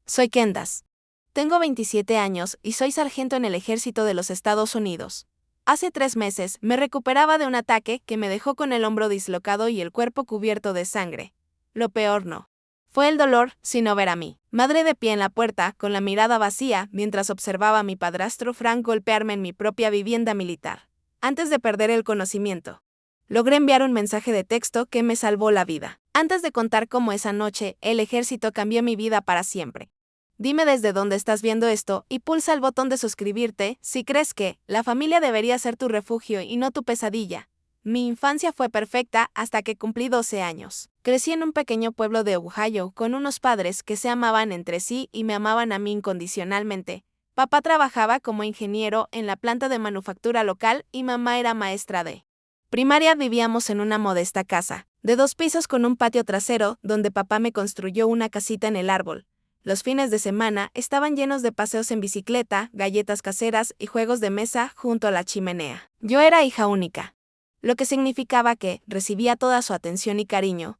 Soy Kendas. Tengo 27 años y soy sargento en el ejército de los Estados Unidos. Hace 3 meses me recuperaba de un ataque que me dejó con el hombro dislocado y el cuerpo cubierto de sangre. Lo peor no fue el dolor, sino ver a mi madre de pie en la puerta, con la mirada vacía, mientras observaba a mi padrastro Frank golpearme en mi propia vivienda militar. Antes de perder el conocimiento, logré enviar un mensaje de texto que me salvó la vida. Antes de contar cómo esa noche el ejército cambió mi vida para siempre. Dime desde dónde estás viendo esto y pulsa el botón de suscribirte si crees que la familia debería ser tu refugio y no tu pesadilla. Mi infancia fue perfecta hasta que cumplí 12 años. Crecí en un pequeño pueblo de Ohio con unos padres que se amaban entre sí y me amaban a mí incondicionalmente. Papá trabajaba como ingeniero en la planta de manufactura local y mamá era maestra de primaria. Vivíamos en una modesta casa de 2 pisos con un patio trasero donde papá me construyó una casita en el árbol. Los fines de semana estaban llenos de paseos en bicicleta, galletas caseras y juegos de mesa junto a la chimenea. Yo era hija única, lo que significaba que recibía toda su atención y cariño.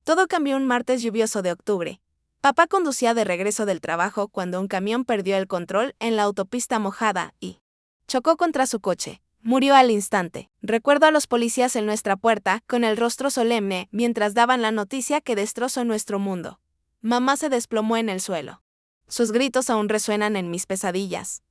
Todo cambió un martes lluvioso de octubre. Papá conducía de regreso del trabajo cuando un camión perdió el control en la autopista mojada y chocó contra su coche. Murió al instante. Recuerdo a los policías en nuestra puerta con el rostro solemne mientras daban la noticia que destrozó nuestro mundo. Mamá se desplomó en el suelo. Sus gritos aún resuenan en mis pesadillas.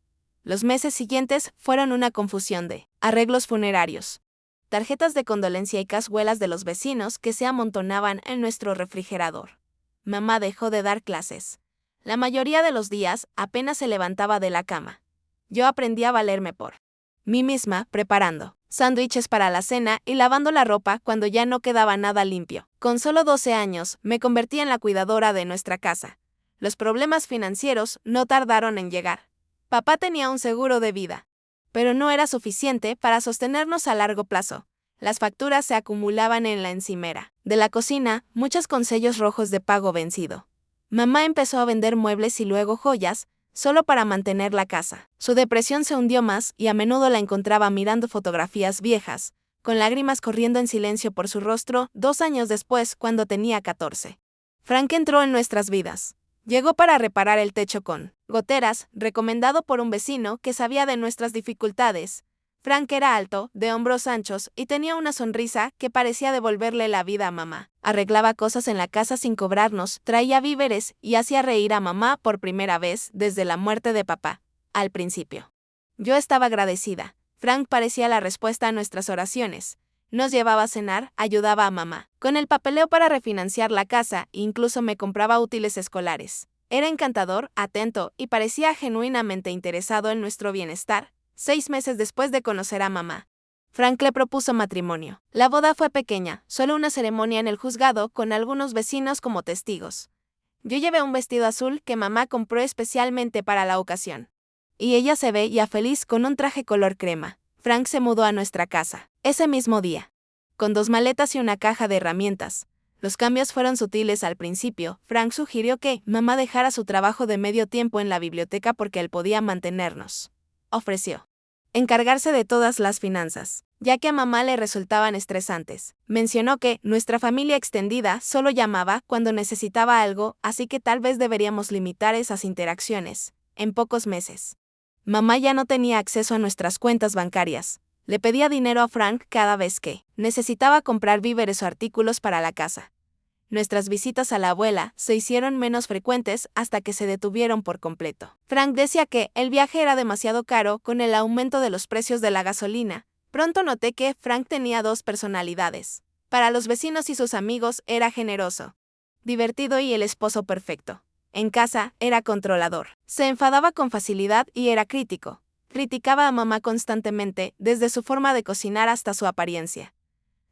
Los meses siguientes fueron una confusión de arreglos funerarios, tarjetas de condolencia y cazuelas de los vecinos que se amontonaban en nuestro refrigerador. Mamá dejó de dar clases. La mayoría de los días apenas se levantaba de la cama. Yo aprendí a valerme por mí misma, preparando sándwiches para la cena y lavando la ropa cuando ya no quedaba nada limpio. Con solo 12 años, me convertí en la cuidadora de nuestra casa. Los problemas financieros no tardaron en llegar. Papá tenía un seguro de vida, pero no era suficiente para sostenernos a largo plazo. Las facturas se acumulaban en la encimera de la cocina, muchas con sellos rojos de pago vencido. Mamá empezó a vender muebles y luego joyas, solo para mantener la casa. Su depresión se hundió más y a menudo la encontraba mirando fotografías viejas, con lágrimas corriendo en silencio por su rostro. 2 años después, cuando tenía 14. Frank entró en nuestras vidas. Llegó para reparar el techo con goteras, recomendado por un vecino que sabía de nuestras dificultades. Frank era alto, de hombros anchos y tenía una sonrisa que parecía devolverle la vida a mamá. Arreglaba cosas en la casa sin cobrarnos, traía víveres y hacía reír a mamá por primera vez desde la muerte de papá. Al principio, yo estaba agradecida. Frank parecía la respuesta a nuestras oraciones. Nos llevaba a cenar, ayudaba a mamá con el papeleo para refinanciar la casa e incluso me compraba útiles escolares. Era encantador, atento y parecía genuinamente interesado en nuestro bienestar. 6 meses después de conocer a mamá, Frank le propuso matrimonio. La boda fue pequeña, solo una ceremonia en el juzgado con algunos vecinos como testigos. Yo llevé un vestido azul que mamá compró especialmente para la ocasión. Y ella se veía feliz con un traje color crema. Frank se mudó a nuestra casa ese mismo día, con 2 maletas y una caja de herramientas. Los cambios fueron sutiles al principio. Frank sugirió que mamá dejara su trabajo de medio tiempo en la biblioteca porque él podía mantenernos. Ofreció encargarse de todas las finanzas, ya que a mamá le resultaban estresantes. Mencionó que nuestra familia extendida solo llamaba cuando necesitaba algo, así que tal vez deberíamos limitar esas interacciones. En pocos meses, mamá ya no tenía acceso a nuestras cuentas bancarias. Le pedía dinero a Frank cada vez que necesitaba comprar víveres o artículos para la casa. Nuestras visitas a la abuela se hicieron menos frecuentes hasta que se detuvieron por completo. Frank decía que el viaje era demasiado caro con el aumento de los precios de la gasolina. Pronto noté que Frank tenía 2 personalidades. Para los vecinos y sus amigos era generoso, divertido y el esposo perfecto. En casa era controlador. Se enfadaba con facilidad y era crítico. Criticaba a mamá constantemente, desde su forma de cocinar hasta su apariencia.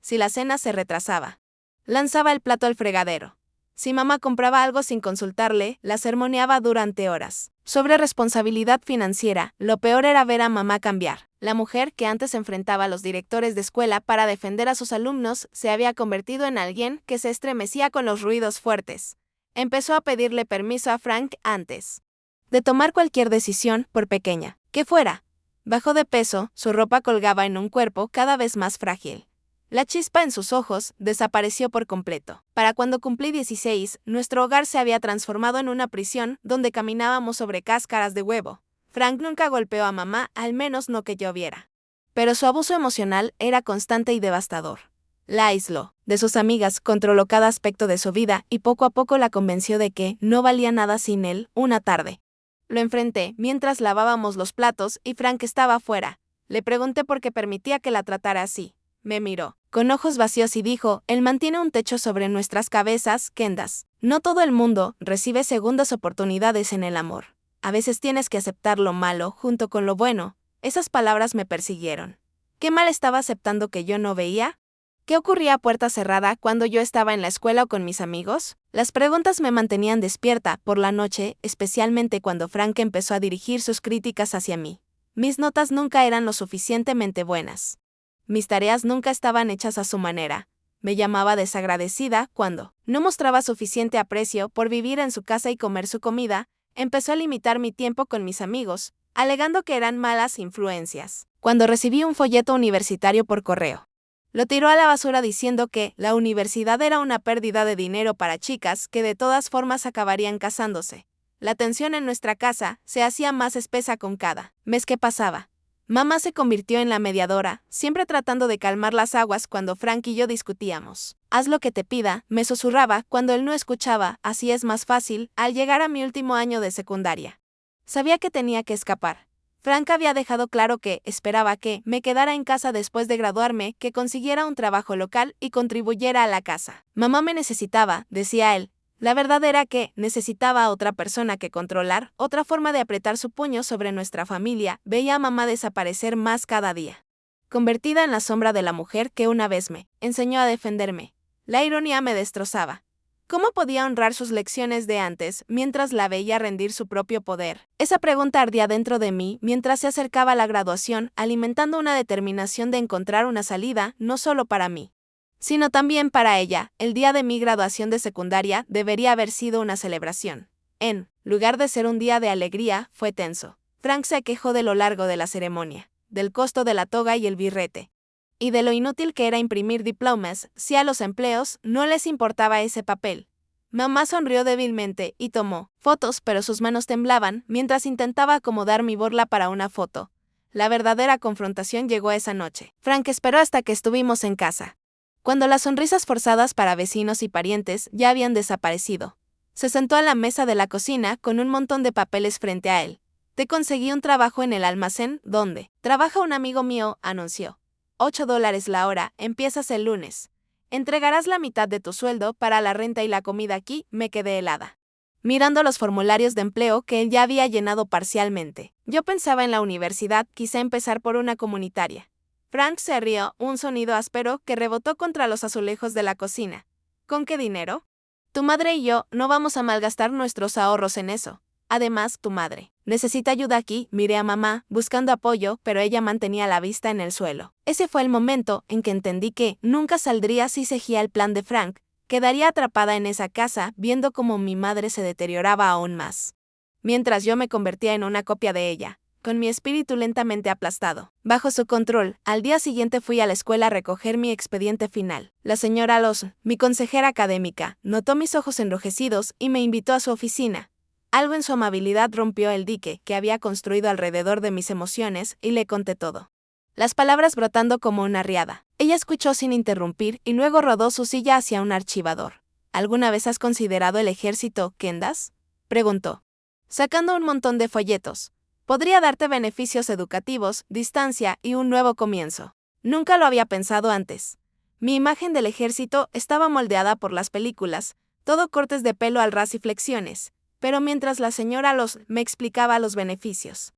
Si la cena se retrasaba, lanzaba el plato al fregadero. Si mamá compraba algo sin consultarle, la sermoneaba durante horas. Sobre responsabilidad financiera, lo peor era ver a mamá cambiar. La mujer que antes enfrentaba a los directores de escuela para defender a sus alumnos se había convertido en alguien que se estremecía con los ruidos fuertes. Empezó a pedirle permiso a Frank antes de tomar cualquier decisión, por pequeña que fuera. Bajó de peso, su ropa colgaba en un cuerpo cada vez más frágil. La chispa en sus ojos desapareció por completo. Para cuando cumplí 16, nuestro hogar se había transformado en una prisión donde caminábamos sobre cáscaras de huevo. Frank nunca golpeó a mamá, al menos no que yo viera. Pero su abuso emocional era constante y devastador. La aisló de sus amigas, controló cada aspecto de su vida y poco a poco la convenció de que no valía nada sin él. Una tarde lo enfrenté mientras lavábamos los platos y Frank estaba afuera. Le pregunté por qué permitía que la tratara así. Me miró con ojos vacíos y dijo: él mantiene un techo sobre nuestras cabezas, Candace. No todo el mundo recibe segundas oportunidades en el amor. A veces tienes que aceptar lo malo junto con lo bueno. Esas palabras me persiguieron. ¿Qué mal estaba aceptando que yo no veía? ¿Qué ocurría a puerta cerrada cuando yo estaba en la escuela o con mis amigos? Las preguntas me mantenían despierta por la noche, especialmente cuando Frank empezó a dirigir sus críticas hacia mí. Mis notas nunca eran lo suficientemente buenas. Mis tareas nunca estaban hechas a su manera. Me llamaba desagradecida cuando no mostraba suficiente aprecio por vivir en su casa y comer su comida. Empezó a limitar mi tiempo con mis amigos, alegando que eran malas influencias. Cuando recibí un folleto universitario por correo, lo tiró a la basura diciendo que la universidad era una pérdida de dinero para chicas que de todas formas acabarían casándose. La tensión en nuestra casa se hacía más espesa con cada mes que pasaba. Mamá se convirtió en la mediadora, siempre tratando de calmar las aguas cuando Frank y yo discutíamos. Haz lo que te pida, me susurraba cuando él no escuchaba, así es más fácil. Al llegar a mi último año de secundaria, sabía que tenía que escapar. Frank había dejado claro que esperaba que me quedara en casa después de graduarme, que consiguiera un trabajo local y contribuyera a la casa. Mamá me necesitaba, decía él. La verdad era que necesitaba a otra persona que controlar, otra forma de apretar su puño sobre nuestra familia. Veía a mamá desaparecer más cada día, convertida en la sombra de la mujer que una vez me enseñó a defenderme. La ironía me destrozaba. ¿Cómo podía honrar sus lecciones de antes mientras la veía rendir su propio poder? Esa pregunta ardía dentro de mí mientras se acercaba la graduación, alimentando una determinación de encontrar una salida, no solo para mí, sino también para ella. El día de mi graduación de secundaria debería haber sido una celebración. En lugar de ser un día de alegría, fue tenso. Frank se quejó de lo largo de la ceremonia, del costo de la toga y el birrete, y de lo inútil que era imprimir diplomas si a los empleos no les importaba ese papel. Mamá sonrió débilmente y tomó fotos, pero sus manos temblaban mientras intentaba acomodar mi borla para una foto. La verdadera confrontación llegó esa noche. Frank esperó hasta que estuvimos en casa, cuando las sonrisas forzadas para vecinos y parientes ya habían desaparecido. Se sentó a la mesa de la cocina con un montón de papeles frente a él. Te conseguí un trabajo en el almacén donde trabaja un amigo mío, anunció. $8 la hora, empiezas el lunes. Entregarás la mitad de tu sueldo para la renta y la comida aquí. Me quedé helada, mirando los formularios de empleo que él ya había llenado parcialmente. Yo pensaba en la universidad, quizá empezar por una comunitaria. Frank se rió, un sonido áspero que rebotó contra los azulejos de la cocina. ¿Con qué dinero? Tu madre y yo no vamos a malgastar nuestros ahorros en eso. Además, tu madre necesita ayuda aquí. Miré a mamá, buscando apoyo, pero ella mantenía la vista en el suelo. Ese fue el momento en que entendí que nunca saldría si seguía el plan de Frank. Quedaría atrapada en esa casa, viendo cómo mi madre se deterioraba aún más, mientras yo me convertía en una copia de ella, con mi espíritu lentamente aplastado bajo su control. Al día siguiente fui a la escuela a recoger mi expediente final. La señora Lawson, mi consejera académica, notó mis ojos enrojecidos y me invitó a su oficina. Algo en su amabilidad rompió el dique que había construido alrededor de mis emociones y le conté todo, las palabras brotando como una riada. Ella escuchó sin interrumpir y luego rodó su silla hacia un archivador. ¿Alguna vez has considerado el ejército, Candace?, preguntó, sacando un montón de folletos. Podría darte beneficios educativos, distancia y un nuevo comienzo. Nunca lo había pensado antes. Mi imagen del ejército estaba moldeada por las películas, todo cortes de pelo al ras y flexiones. Pero mientras la señora me explicaba los beneficios,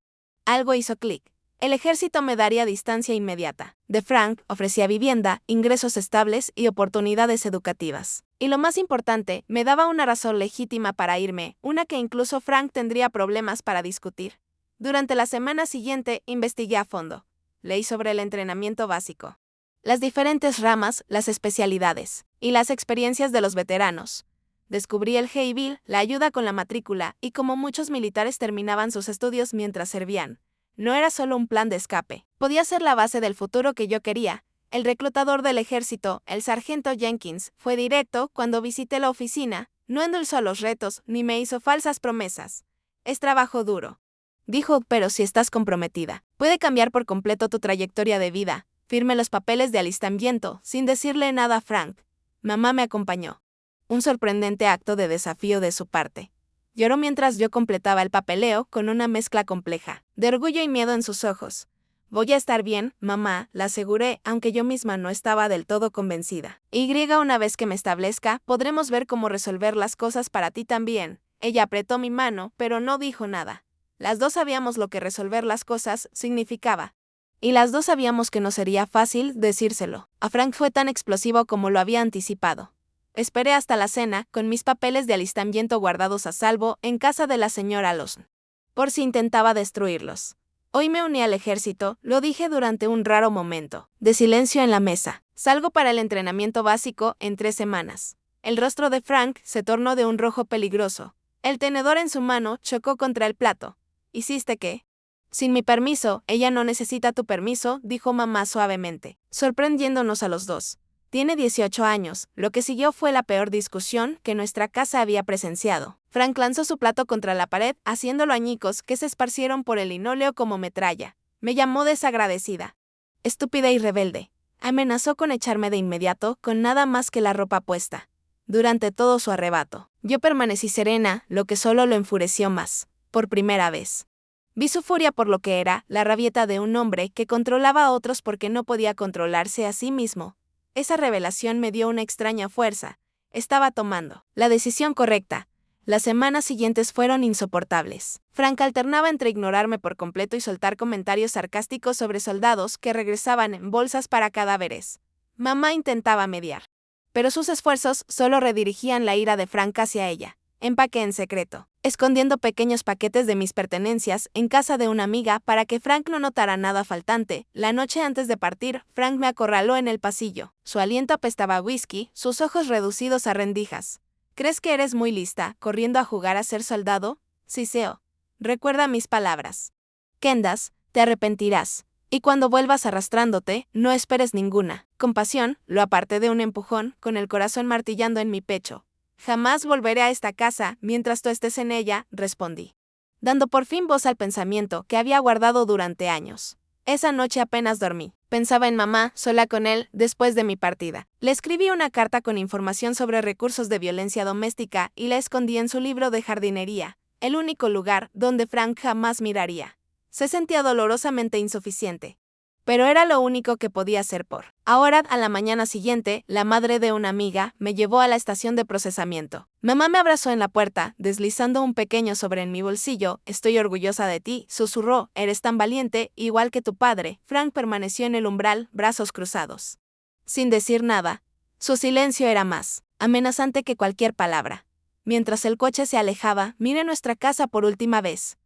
algo hizo clic. El ejército me daría distancia inmediata de Frank, ofrecía vivienda, ingresos estables y oportunidades educativas. Y lo más importante, me daba una razón legítima para irme, una que incluso Frank tendría problemas para discutir. Durante la semana siguiente investigué a fondo. Leí sobre el entrenamiento básico, las diferentes ramas, las especialidades y las experiencias de los veteranos. Descubrí el Hey-Bill, la ayuda con la matrícula, y cómo muchos militares terminaban sus estudios mientras servían. No era solo un plan de escape. Podía ser la base del futuro que yo quería. El reclutador del ejército, el sargento Jenkins, fue directo cuando visité la oficina, no endulzó los retos ni me hizo falsas promesas. Es trabajo duro. Dijo, pero si estás comprometida, puede cambiar por completo tu trayectoria de vida. Firme los papeles de alistamiento, sin decirle nada a Frank. Mamá me acompañó. Un sorprendente acto de desafío de su parte. Lloró mientras yo completaba el papeleo con una mezcla compleja, de orgullo y miedo en sus ojos. Voy a estar bien, mamá, la aseguré, aunque yo misma no estaba del todo convencida. Una vez que me establezca, podremos ver cómo resolver las cosas para ti también. Ella apretó mi mano, pero no dijo nada. Las dos sabíamos lo que resolver las cosas significaba. Y las dos sabíamos que no sería fácil decírselo. A Frank fue tan explosivo como lo había anticipado. Esperé hasta la cena, con mis papeles de alistamiento guardados a salvo en casa de la señora Lawson. Por si intentaba destruirlos. Hoy me uní al ejército, lo dije durante un raro momento de silencio en la mesa. Salgo para el entrenamiento básico en 3 semanas. El rostro de Frank se tornó de un rojo peligroso. El tenedor en su mano chocó contra el plato. ¿Hiciste qué? Sin mi permiso, ella no necesita tu permiso, dijo mamá suavemente, sorprendiéndonos a los dos. Tiene 18 años, lo que siguió fue la peor discusión que nuestra casa había presenciado. Frank lanzó su plato contra la pared, haciéndolo añicos que se esparcieron por el linóleo como metralla. Me llamó desagradecida. Estúpida y rebelde. Amenazó con echarme de inmediato, con nada más que la ropa puesta. Durante todo su arrebato, yo permanecí serena, lo que solo lo enfureció más. Por primera vez. Vi su furia por lo que era, la rabieta de un hombre que controlaba a otros porque no podía controlarse a sí mismo. Esa revelación me dio una extraña fuerza. Estaba tomando la decisión correcta. Las semanas siguientes fueron insoportables. Frank alternaba entre ignorarme por completo y soltar comentarios sarcásticos sobre soldados que regresaban en bolsas para cadáveres. Mamá intentaba mediar. Pero sus esfuerzos solo redirigían la ira de Frank hacia ella. Empaqué en secreto, escondiendo pequeños paquetes de mis pertenencias en casa de una amiga para que Frank no notara nada faltante. La noche antes de partir, Frank me acorraló en el pasillo. Su aliento apestaba a whisky, sus ojos reducidos a rendijas. ¿Crees que eres muy lista, corriendo a jugar a ser soldado? Siseo. Recuerda mis palabras. Kendas, te arrepentirás. Y cuando vuelvas arrastrándote, no esperes ninguna compasión. Lo aparté de un empujón, con el corazón martillando en mi pecho. Jamás volveré a esta casa mientras tú estés en ella, respondí, dando por fin voz al pensamiento que había guardado durante años. Esa noche apenas dormí. Pensaba en mamá, sola con él, después de mi partida. Le escribí una carta con información sobre recursos de violencia doméstica y la escondí en su libro de jardinería, el único lugar donde Frank jamás miraría. Se sentía dolorosamente insuficiente. Pero era lo único que podía hacer por. Ahora, a la mañana siguiente, la madre de una amiga me llevó a la estación de procesamiento. Mamá me abrazó en la puerta, deslizando un pequeño sobre en mi bolsillo. Estoy orgullosa de ti, susurró, eres tan valiente, igual que tu padre. Frank permaneció en el umbral, brazos cruzados. Sin decir nada. Su silencio era más amenazante que cualquier palabra. Mientras el coche se alejaba, miré nuestra casa por última vez.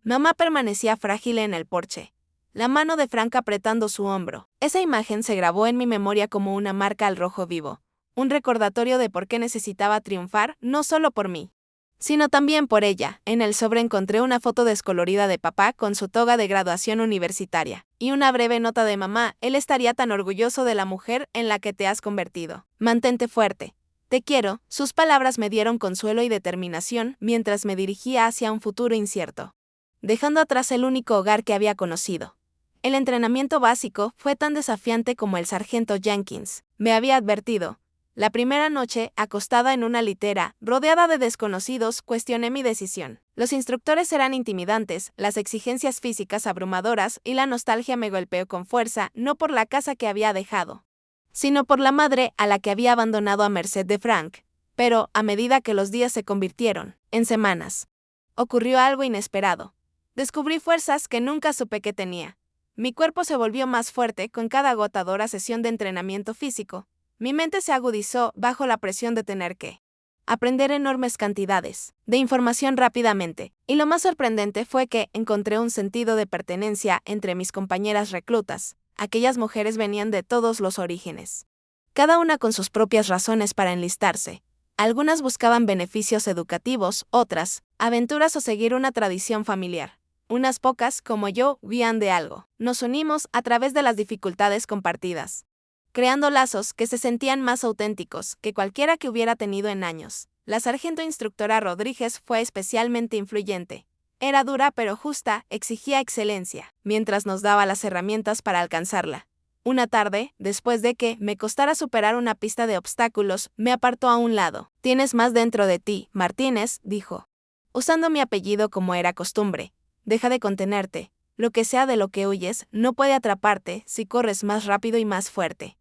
Mamá permanecía frágil en el porche. La mano de Frank apretando su hombro. Esa imagen se grabó en mi memoria como una marca al rojo vivo. Un recordatorio de por qué necesitaba triunfar, no solo por mí, sino también por ella. En el sobre encontré una foto descolorida de papá con su toga de graduación universitaria. Y una breve nota de mamá, él estaría tan orgulloso de la mujer en la que te has convertido. Mantente fuerte. Te quiero. Sus palabras me dieron consuelo y determinación mientras me dirigía hacia un futuro incierto. Dejando atrás el único hogar que había conocido. El entrenamiento básico fue tan desafiante como el sargento Jenkins me había advertido. La primera noche, acostada en una litera, rodeada de desconocidos, cuestioné mi decisión. Los instructores eran intimidantes, las exigencias físicas abrumadoras y la nostalgia me golpeó con fuerza, no por la casa que había dejado, sino por la madre a la que había abandonado a merced de Frank. Pero, a medida que los días se convirtieron en semanas, ocurrió algo inesperado. Descubrí fuerzas que nunca supe que tenía. Mi cuerpo se volvió más fuerte con cada agotadora sesión de entrenamiento físico. Mi mente se agudizó bajo la presión de tener que aprender enormes cantidades de información rápidamente. Y lo más sorprendente fue que encontré un sentido de pertenencia entre mis compañeras reclutas. Aquellas mujeres venían de todos los orígenes, cada una con sus propias razones para enlistarse. Algunas buscaban beneficios educativos, otras, aventuras o seguir una tradición familiar. Unas pocas, como yo, vivían de algo. Nos unimos a través de las dificultades compartidas. creando lazos que se sentían más auténticos que cualquiera que hubiera tenido en años. La sargento instructora Rodríguez fue especialmente influyente. Era dura pero justa, exigía excelencia, mientras nos daba las herramientas para alcanzarla. Una tarde, después de que me costara superar una pista de obstáculos, me apartó a un lado. «Tienes más dentro de ti, Martínez», dijo, usando mi apellido como era costumbre. «Deja de contenerte. Lo que sea de lo que huyes no puede atraparte si corres más rápido y más fuerte».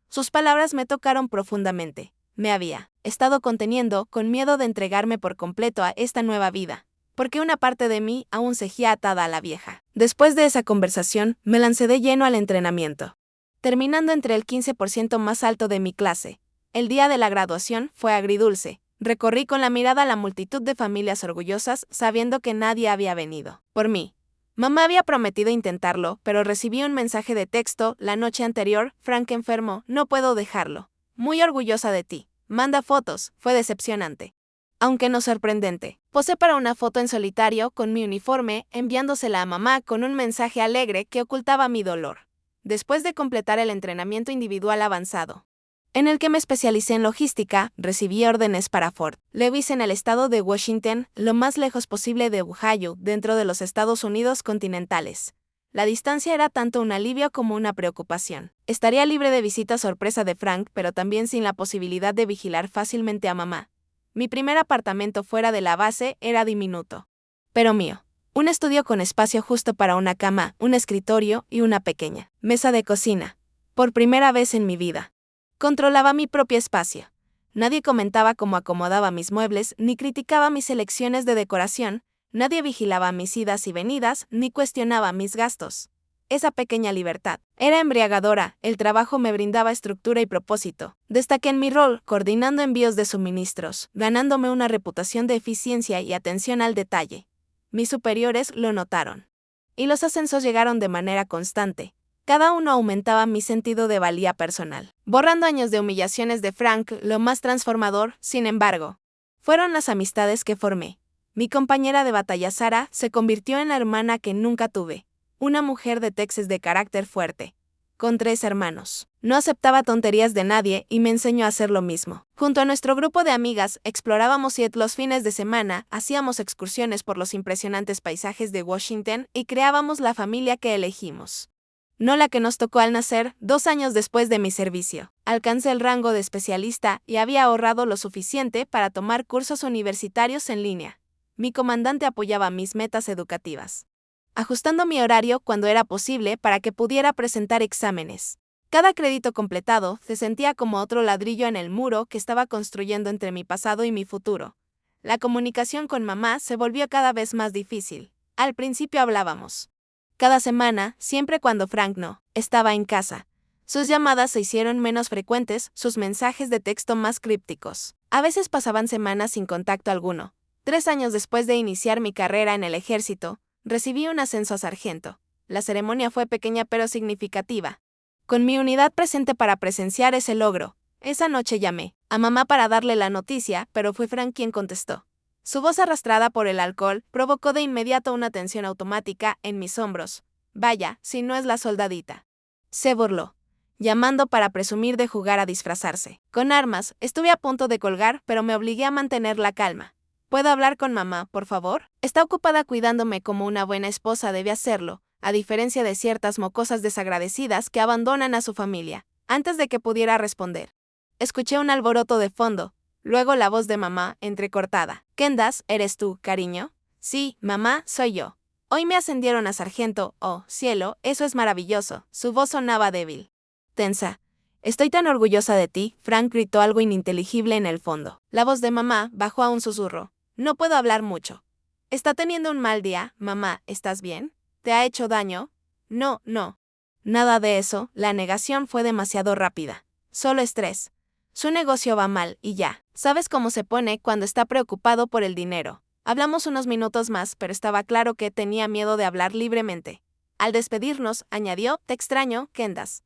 Sus palabras me tocaron profundamente. Me había estado conteniendo con miedo de entregarme por completo a esta nueva vida, porque una parte de mí aún seguía atada a la vieja. Después de esa conversación, me lancé de lleno al entrenamiento, terminando entre el 15% más alto de mi clase. El día de la graduación fue agridulce. Recorrí con la mirada la multitud de familias orgullosas, sabiendo que nadie había venido por mí. Mamá había prometido intentarlo, pero recibí un mensaje de texto la noche anterior: «Frank enfermo, no puedo dejarlo. Muy orgullosa de ti. Manda fotos». Fue decepcionante, aunque no sorprendente. Posé para una foto en solitario con mi uniforme, enviándosela a mamá con un mensaje alegre que ocultaba mi dolor. Después de completar el entrenamiento individual avanzado, en el que me especialicé en logística, recibí órdenes para Fort Lewis en el estado de Washington, lo más lejos posible de Ohio, dentro de los Estados Unidos continentales. La distancia era tanto un alivio como una preocupación. Estaría libre de visita sorpresa de Frank, pero también sin la posibilidad de vigilar fácilmente a mamá. Mi primer apartamento fuera de la base era diminuto, pero mío. Un estudio con espacio justo para una cama, un escritorio y una pequeña mesa de cocina. Por primera vez en mi vida, controlaba mi propio espacio. Nadie comentaba cómo acomodaba mis muebles, ni criticaba mis elecciones de decoración, nadie vigilaba mis idas y venidas, ni cuestionaba mis gastos. Esa pequeña libertad era embriagadora, el trabajo me brindaba estructura y propósito. Destaqué en mi rol, coordinando envíos de suministros, ganándome una reputación de eficiencia y atención al detalle. Mis superiores lo notaron. Y los ascensos llegaron de manera constante. Cada uno aumentaba mi sentido de valía personal, borrando años de humillaciones de Frank. Lo más transformador, sin embargo, fueron las amistades que formé. Mi compañera de batalla Sara se convirtió en la hermana que nunca tuve, una mujer de Texas de carácter fuerte, con 3 hermanos. No aceptaba tonterías de nadie y me enseñó a hacer lo mismo. Junto a nuestro grupo de amigas, explorábamos Seattle los fines de semana, hacíamos excursiones por los impresionantes paisajes de Washington y creábamos la familia que elegimos. No la que nos tocó al nacer. 2 años después de mi servicio, alcancé el rango de especialista y había ahorrado lo suficiente para tomar cursos universitarios en línea. Mi comandante apoyaba mis metas educativas, ajustando mi horario cuando era posible para que pudiera presentar exámenes. Cada crédito completado se sentía como otro ladrillo en el muro que estaba construyendo entre mi pasado y mi futuro. La comunicación con mamá se volvió cada vez más difícil. Al principio hablábamos cada semana, siempre cuando Frank no estaba en casa. Sus llamadas se hicieron menos frecuentes, sus mensajes de texto más crípticos. A veces pasaban semanas sin contacto alguno. 3 años después de iniciar mi carrera en el ejército, recibí un ascenso a sargento. La ceremonia fue pequeña pero significativa, con mi unidad presente para presenciar ese logro. Esa noche llamé a mamá para darle la noticia, pero fue Frank quien contestó. Su voz arrastrada por el alcohol provocó de inmediato una tensión automática en mis hombros. Vaya, si no es la soldadita. Se burló, llamando para presumir de jugar a disfrazarse con armas. Estuve a punto de colgar, pero me obligué a mantener la calma. ¿Puedo hablar con mamá, por favor? Está ocupada cuidándome como una buena esposa debe hacerlo, a diferencia de ciertas mocosas desagradecidas que abandonan a su familia. Antes de que pudiera responder, escuché un alboroto de fondo. Luego la voz de mamá, entrecortada. «Kendas, ¿eres tú, cariño?» «Sí, mamá, soy yo. Hoy me ascendieron a sargento. Oh, cielo, eso es maravilloso». Su voz sonaba débil, tensa. «Estoy tan orgullosa de ti», Frank gritó algo ininteligible en el fondo. La voz de mamá bajó a un susurro. «No puedo hablar mucho». «Está teniendo un mal día, mamá, ¿estás bien? ¿Te ha hecho daño?» «No, no. Nada de eso». La negación fue demasiado rápida. «Solo estrés. Su negocio va mal y ya. ¿Sabes cómo se pone cuando está preocupado por el dinero?» Hablamos unos minutos más, pero estaba claro que tenía miedo de hablar libremente. Al despedirnos, añadió: «Te extraño, Kendas».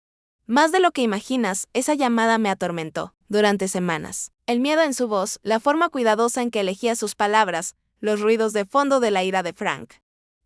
Más de lo que imaginas, esa llamada me atormentó durante semanas. El miedo en su voz, la forma cuidadosa en que elegía sus palabras, los ruidos de fondo de la ira de Frank.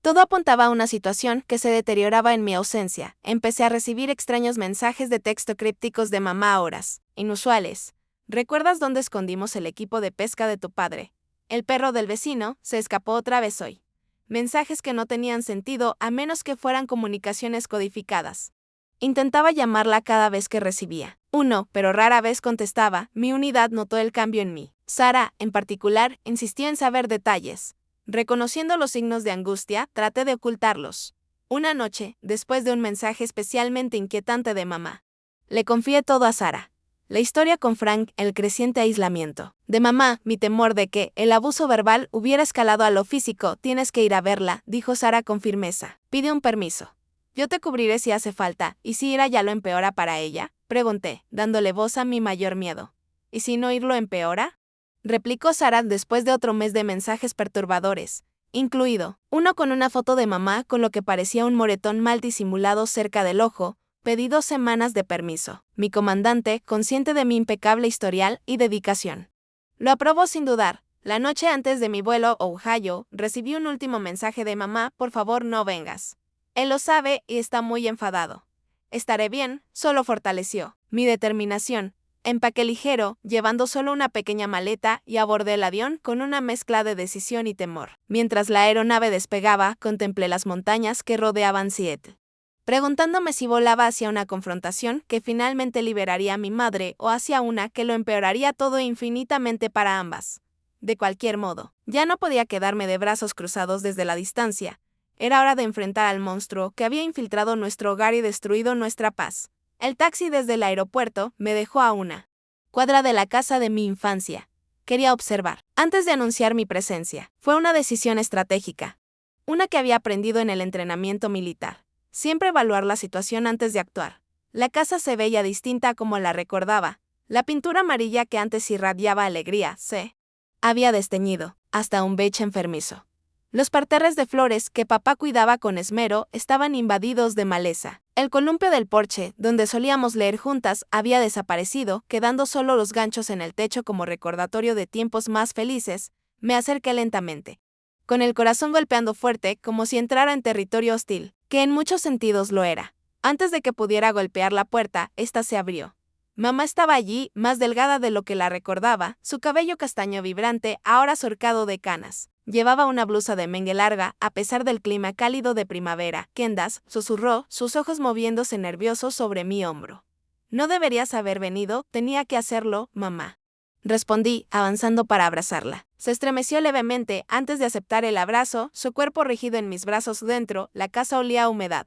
Todo apuntaba a una situación que se deterioraba en mi ausencia. Empecé a recibir extraños mensajes de texto crípticos de mamá a horas inusuales. ¿Recuerdas dónde escondimos el equipo de pesca de tu padre? El perro del vecino se escapó otra vez hoy. Mensajes que no tenían sentido a menos que fueran comunicaciones codificadas. Intentaba llamarla cada vez que recibía uno, pero rara vez contestaba. Mi unidad notó el cambio en mí. Sara, en particular, insistió en saber detalles. Reconociendo los signos de angustia, traté de ocultarlos. Una noche, después de un mensaje especialmente inquietante de mamá, le confié todo a Sara. La historia con Frank, el creciente aislamiento. De mamá, mi temor de que el abuso verbal hubiera escalado a lo físico. Tienes que ir a verla, dijo Sara con firmeza. Pide un permiso. Yo te cubriré si hace falta, ¿y si ir allá lo empeora para ella? Pregunté, dándole voz a mi mayor miedo. ¿Y si no ir lo empeora? Replicó Sara después de otro mes de mensajes perturbadores, incluido uno con una foto de mamá con lo que parecía un moretón mal disimulado cerca del ojo. Pedí 2 semanas de permiso. Mi comandante, consciente de mi impecable historial y dedicación, lo aprobó sin dudar. La noche antes de mi vuelo a Ohio, recibí un último mensaje de mamá: por favor no vengas. Él lo sabe y está muy enfadado. Estaré bien, solo fortaleció mi determinación. Empaqué ligero, llevando solo una pequeña maleta, y abordé el avión con una mezcla de decisión y temor. Mientras la aeronave despegaba, contemplé las montañas que rodeaban Seattle, preguntándome si volaba hacia una confrontación que finalmente liberaría a mi madre o hacia una que lo empeoraría todo infinitamente para ambas. De cualquier modo, ya no podía quedarme de brazos cruzados desde la distancia. Era hora de enfrentar al monstruo que había infiltrado nuestro hogar y destruido nuestra paz. El taxi desde el aeropuerto me dejó a una cuadra de la casa de mi infancia. Quería observar, antes de anunciar mi presencia. Fue una decisión estratégica, una que había aprendido en el entrenamiento militar. Siempre evaluar la situación antes de actuar. La casa se veía distinta a como la recordaba. La pintura amarilla que antes irradiaba alegría se había desteñido, hasta un beige enfermizo. Los parterres de flores que papá cuidaba con esmero estaban invadidos de maleza. El columpio del porche, donde solíamos leer juntas, había desaparecido, quedando solo los ganchos en el techo como recordatorio de tiempos más felices. Me acerqué lentamente, con el corazón golpeando fuerte, como si entrara en territorio hostil, que en muchos sentidos lo era. Antes de que pudiera golpear la puerta, esta se abrió. Mamá estaba allí, más delgada de lo que la recordaba, su cabello castaño vibrante, ahora surcado de canas. Llevaba una blusa de mengue larga, a pesar del clima cálido de primavera. Kendas, susurró, sus ojos moviéndose nerviosos sobre mi hombro. No deberías haber venido, tenía que hacerlo, mamá. Respondí, avanzando para abrazarla. Se estremeció levemente antes de aceptar el abrazo, su cuerpo rígido en mis brazos. Dentro, la casa olía a humedad,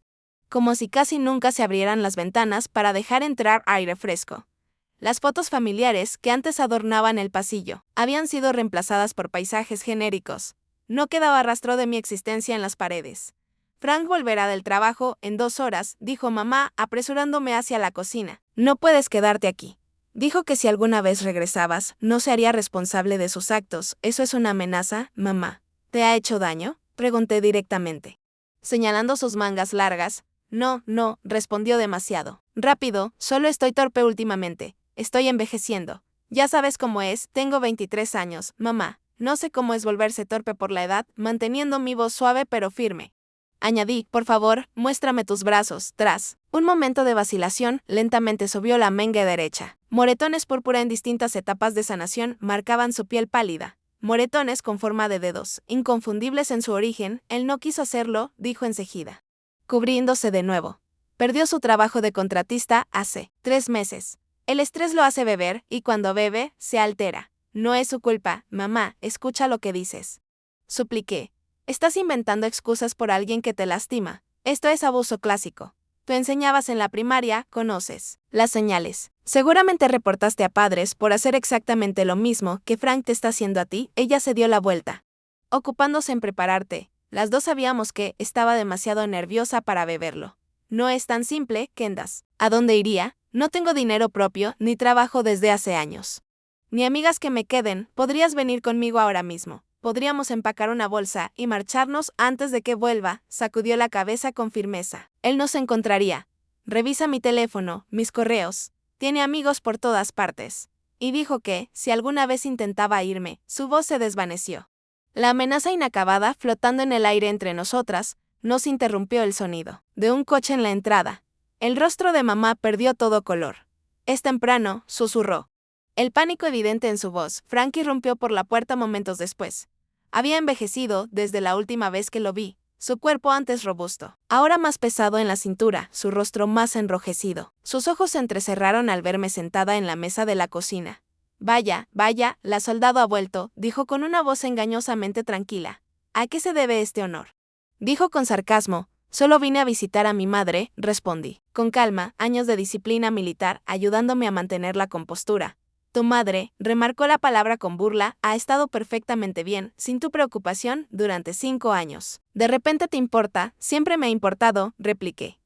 como si casi nunca se abrieran las ventanas para dejar entrar aire fresco. Las fotos familiares que antes adornaban el pasillo habían sido reemplazadas por paisajes genéricos. No quedaba rastro de mi existencia en las paredes. Frank volverá del trabajo en 2 horas, dijo mamá, apresurándome hacia la cocina. No puedes quedarte aquí. Dijo que si alguna vez regresabas, no se haría responsable de sus actos. ¿Eso es una amenaza, mamá? ¿Te ha hecho daño?, pregunté directamente, señalando sus mangas largas. No, respondió demasiado rápido, solo estoy torpe últimamente. Estoy envejeciendo. Ya sabes cómo es, tengo 23 años, mamá. No sé cómo es volverse torpe por la edad, manteniendo mi voz suave pero firme. Añadí, por favor, muéstrame tus brazos. Tras un momento de vacilación, lentamente subió la mengue derecha. Moretones púrpura en distintas etapas de sanación marcaban su piel pálida. Moretones con forma de dedos, inconfundibles en su origen. Él no quiso hacerlo, dijo enseguida, cubriéndose de nuevo. Perdió su trabajo de contratista hace 3 meses. El estrés lo hace beber, y cuando bebe, se altera. No es su culpa, mamá, escucha lo que dices. Supliqué. Estás inventando excusas por alguien que te lastima. Esto es abuso clásico. Tú enseñabas en la primaria, conoces las señales. Seguramente reportaste a padres por hacer exactamente lo mismo que Frank te está haciendo a ti. Ella se dio la vuelta, ocupándose en prepararte. Las dos sabíamos que estaba demasiado nerviosa para beberlo. No es tan simple, Kendas. ¿A dónde iría? No tengo dinero propio, ni trabajo desde hace años. Ni amigas que me queden. Podrías venir conmigo ahora mismo. Podríamos empacar una bolsa y marcharnos antes de que vuelva. Sacudió la cabeza con firmeza. Él nos encontraría. Revisa mi teléfono, mis correos. Tiene amigos por todas partes. Y dijo que, si alguna vez intentaba irme, su voz se desvaneció. La amenaza inacabada flotando en el aire entre nosotras, nos interrumpió el sonido de un coche en la entrada. El rostro de mamá perdió todo color. Es temprano, susurró. El pánico evidente en su voz, Frank irrumpió por la puerta momentos después. Había envejecido desde la última vez que lo vi, su cuerpo antes robusto, ahora más pesado en la cintura, su rostro más enrojecido. Sus ojos se entrecerraron al verme sentada en la mesa de la cocina. Vaya, vaya, la soldado ha vuelto, dijo con una voz engañosamente tranquila. ¿A qué se debe este honor? Dijo con sarcasmo. Solo vine a visitar a mi madre, respondí. Con calma, años de disciplina militar, ayudándome a mantener la compostura. Tu madre, remarcó la palabra con burla, ha estado perfectamente bien, sin tu preocupación, durante 5 años. De repente te importa, siempre me ha importado, repliqué.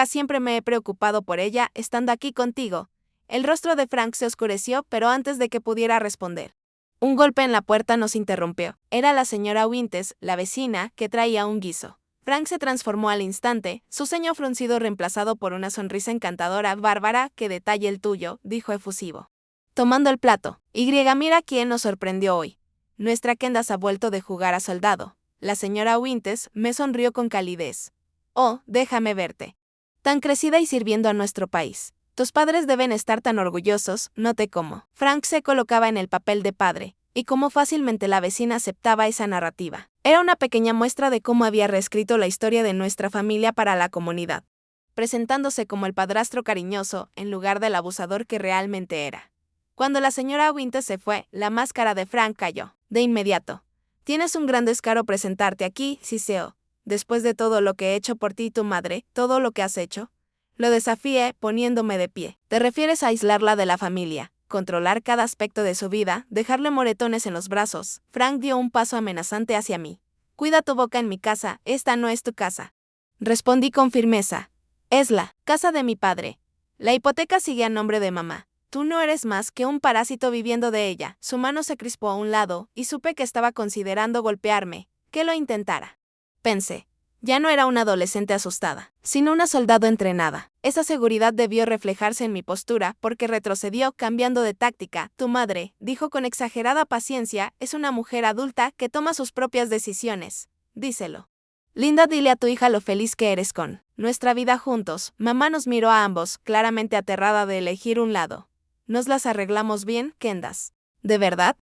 Siempre me he preocupado por ella, estando aquí contigo. El rostro de Frank se oscureció, pero antes de que pudiera responder. Un golpe en la puerta nos interrumpió. Era la señora Winters, la vecina, que traía un guiso. Frank se transformó al instante, su ceño fruncido reemplazado por una sonrisa encantadora. Bárbara, qué detalle el tuyo, dijo efusivo. Tomando el plato. Mira quién nos sorprendió hoy. Nuestra Candace ha vuelto de jugar a soldado. La señora Winters me sonrió con calidez. Oh, déjame verte. Tan crecida y sirviendo a nuestro país. Tus padres deben estar tan orgullosos, noté cómo. Frank se colocaba en el papel de padre, y cómo fácilmente la vecina aceptaba esa narrativa. Era una pequeña muestra de cómo había reescrito la historia de nuestra familia para la comunidad, presentándose como el padrastro cariñoso en lugar del abusador que realmente era. Cuando la señora Winters se fue, la máscara de Frank cayó. De inmediato. Tienes un gran descaro presentarte aquí, Siseo. Después de todo lo que he hecho por ti y tu madre, todo lo que has hecho. Lo desafié, poniéndome de pie. ¿Te refieres a aislarla de la familia, controlar cada aspecto de su vida, dejarle moretones en los brazos? Frank dio un paso amenazante hacia mí. Cuida tu boca en mi casa, esta no es tu casa. Respondí con firmeza. Es la casa de mi padre. La hipoteca sigue a nombre de mamá. Tú no eres más que un parásito viviendo de ella. Su mano se crispó a un lado, y supe que estaba considerando golpearme. Que lo intentara. Pensé. Ya no era una adolescente asustada, sino una soldado entrenada. Esa seguridad debió reflejarse en mi postura, porque retrocedió cambiando de táctica. Tu madre, dijo con exagerada paciencia, es una mujer adulta que toma sus propias decisiones. Díselo. Linda, dile a tu hija lo feliz que eres con nuestra vida juntos. Mamá nos miró a ambos, claramente aterrada de elegir un lado. ¿Nos las arreglamos bien, Candace? ¿De verdad?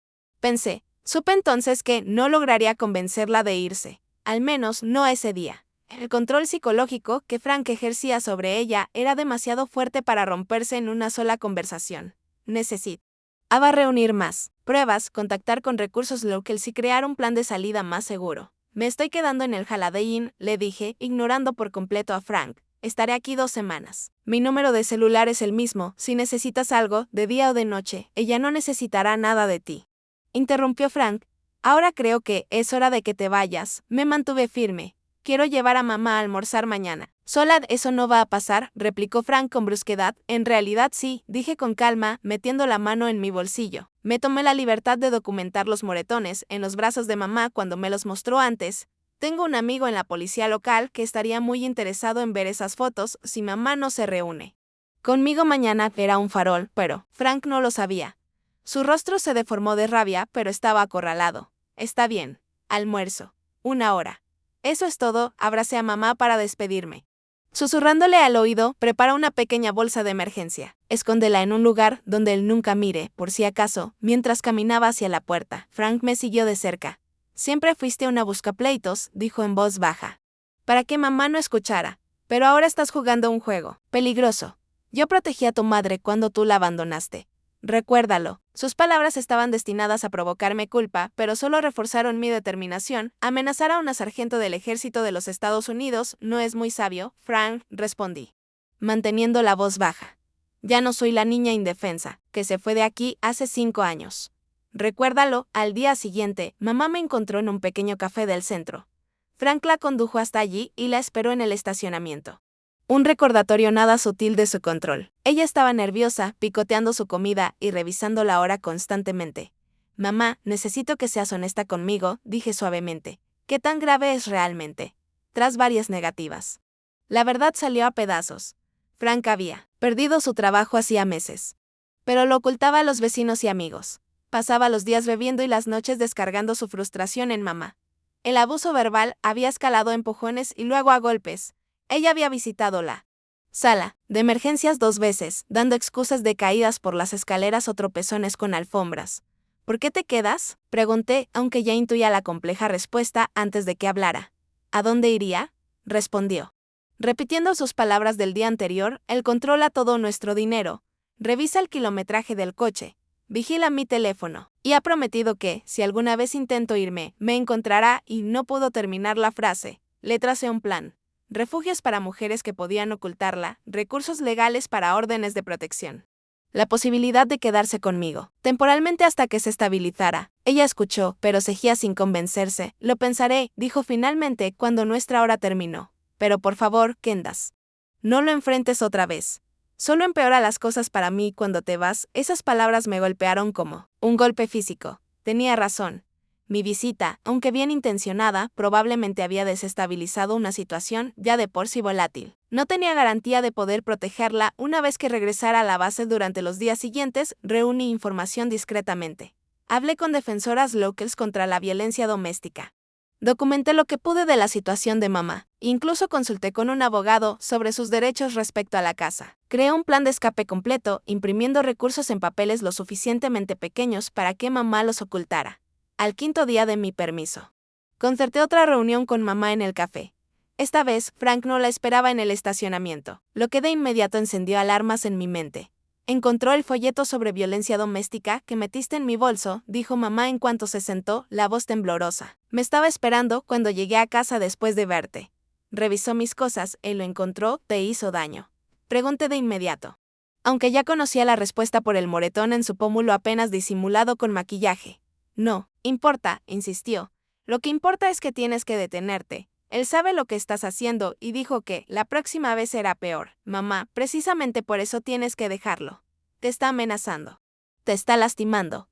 Pensé. Supe entonces que no lograría convencerla de irse. Al menos no ese día. El control psicológico que Frank ejercía sobre ella era demasiado fuerte para romperse en una sola conversación. Necesitaba reunir más pruebas, contactar con recursos locales y crear un plan de salida más seguro. Me estoy quedando en el Holiday Inn, le dije, ignorando por completo a Frank. Estaré aquí 2 semanas. Mi número de celular es el mismo, si necesitas algo, de día o de noche, ella no necesitará nada de ti. Interrumpió Frank. Ahora creo que es hora de que te vayas. Me mantuve firme. Quiero llevar a mamá a almorzar mañana. Sola, eso no va a pasar, replicó Frank con brusquedad. En realidad sí, dije con calma, metiendo la mano en mi bolsillo. Me tomé la libertad de documentar los moretones en los brazos de mamá cuando me los mostró antes. Tengo un amigo en la policía local que estaría muy interesado en ver esas fotos si mamá no se reúne conmigo mañana. Era un farol, pero Frank no lo sabía. Su rostro se deformó de rabia, pero estaba acorralado. Está bien. Almuerzo. 1 hora. Eso es todo, abracé a mamá para despedirme. Susurrándole al oído, prepara una pequeña bolsa de emergencia. Escóndela en un lugar donde él nunca mire, por si acaso, mientras caminaba hacia la puerta. Frank me siguió de cerca. Siempre fuiste una buscapleitos, dijo en voz baja. Para que mamá no escuchara. Pero ahora estás jugando un juego peligroso. Yo protegí a tu madre cuando tú la abandonaste. Recuérdalo. Sus palabras estaban destinadas a provocarme culpa, pero solo reforzaron mi determinación. Amenazar a una sargento del ejército de los Estados Unidos no es muy sabio, Frank, respondí, manteniendo la voz baja. Ya no soy la niña indefensa, que se fue de aquí hace 5 años. Recuérdalo. Al día siguiente, mamá me encontró en un pequeño café del centro. Frank la condujo hasta allí y la esperó en el estacionamiento. Un recordatorio nada sutil de su control. Ella estaba nerviosa, picoteando su comida y revisando la hora constantemente. Mamá, necesito que seas honesta conmigo, dije suavemente. ¿Qué tan grave es realmente? Tras varias negativas. La verdad salió a pedazos. Frank había perdido su trabajo hacía meses. Pero lo ocultaba a los vecinos y amigos. Pasaba los días bebiendo y las noches descargando su frustración en mamá. El abuso verbal había escalado a empujones y luego a golpes. Ella había visitado la sala de emergencias 2 veces, dando excusas de caídas por las escaleras o tropezones con alfombras. ¿Por qué te quedas?, pregunté, aunque ya intuía la compleja respuesta antes de que hablara. ¿A dónde iría?, respondió. Repitiendo sus palabras del día anterior, él controla todo nuestro dinero, revisa el kilometraje del coche, vigila mi teléfono, y ha prometido que, si alguna vez intento irme, me encontrará y no pudo terminar la frase. Le tracé un plan. Refugios para mujeres que podían ocultarla, recursos legales para órdenes de protección. La posibilidad de quedarse conmigo, temporalmente hasta que se estabilizara. Ella escuchó, pero seguía sin convencerse. Lo pensaré, dijo finalmente cuando nuestra hora terminó. Pero por favor, Candace, no lo enfrentes otra vez. Solo empeora las cosas para mí cuando te vas. Esas palabras me golpearon como un golpe físico. Tenía razón. Mi visita, aunque bien intencionada, probablemente había desestabilizado una situación ya de por sí volátil. No tenía garantía de poder protegerla. Una vez que regresara a la base durante los días siguientes, reuní información discretamente. Hablé con defensoras locales contra la violencia doméstica. Documenté lo que pude de la situación de mamá. Incluso consulté con un abogado sobre sus derechos respecto a la casa. Creé un plan de escape completo, imprimiendo recursos en papeles lo suficientemente pequeños para que mamá los ocultara. Al 5.º día de mi permiso, concerté otra reunión con mamá en el café. Esta vez, Frank no la esperaba en el estacionamiento, lo que de inmediato encendió alarmas en mi mente. Encontró el folleto sobre violencia doméstica que metiste en mi bolso, dijo mamá en cuanto se sentó, la voz temblorosa. Me estaba esperando cuando llegué a casa después de verte. Revisó mis cosas, y lo encontró, ¿te hizo daño?, pregunté de inmediato. Aunque ya conocía la respuesta por el moretón en su pómulo apenas disimulado con maquillaje. No importa, insistió. Lo que importa es que tienes que detenerte. Él sabe lo que estás haciendo y dijo que la próxima vez será peor. Mamá, precisamente por eso tienes que dejarlo. Te está amenazando. Te está lastimando.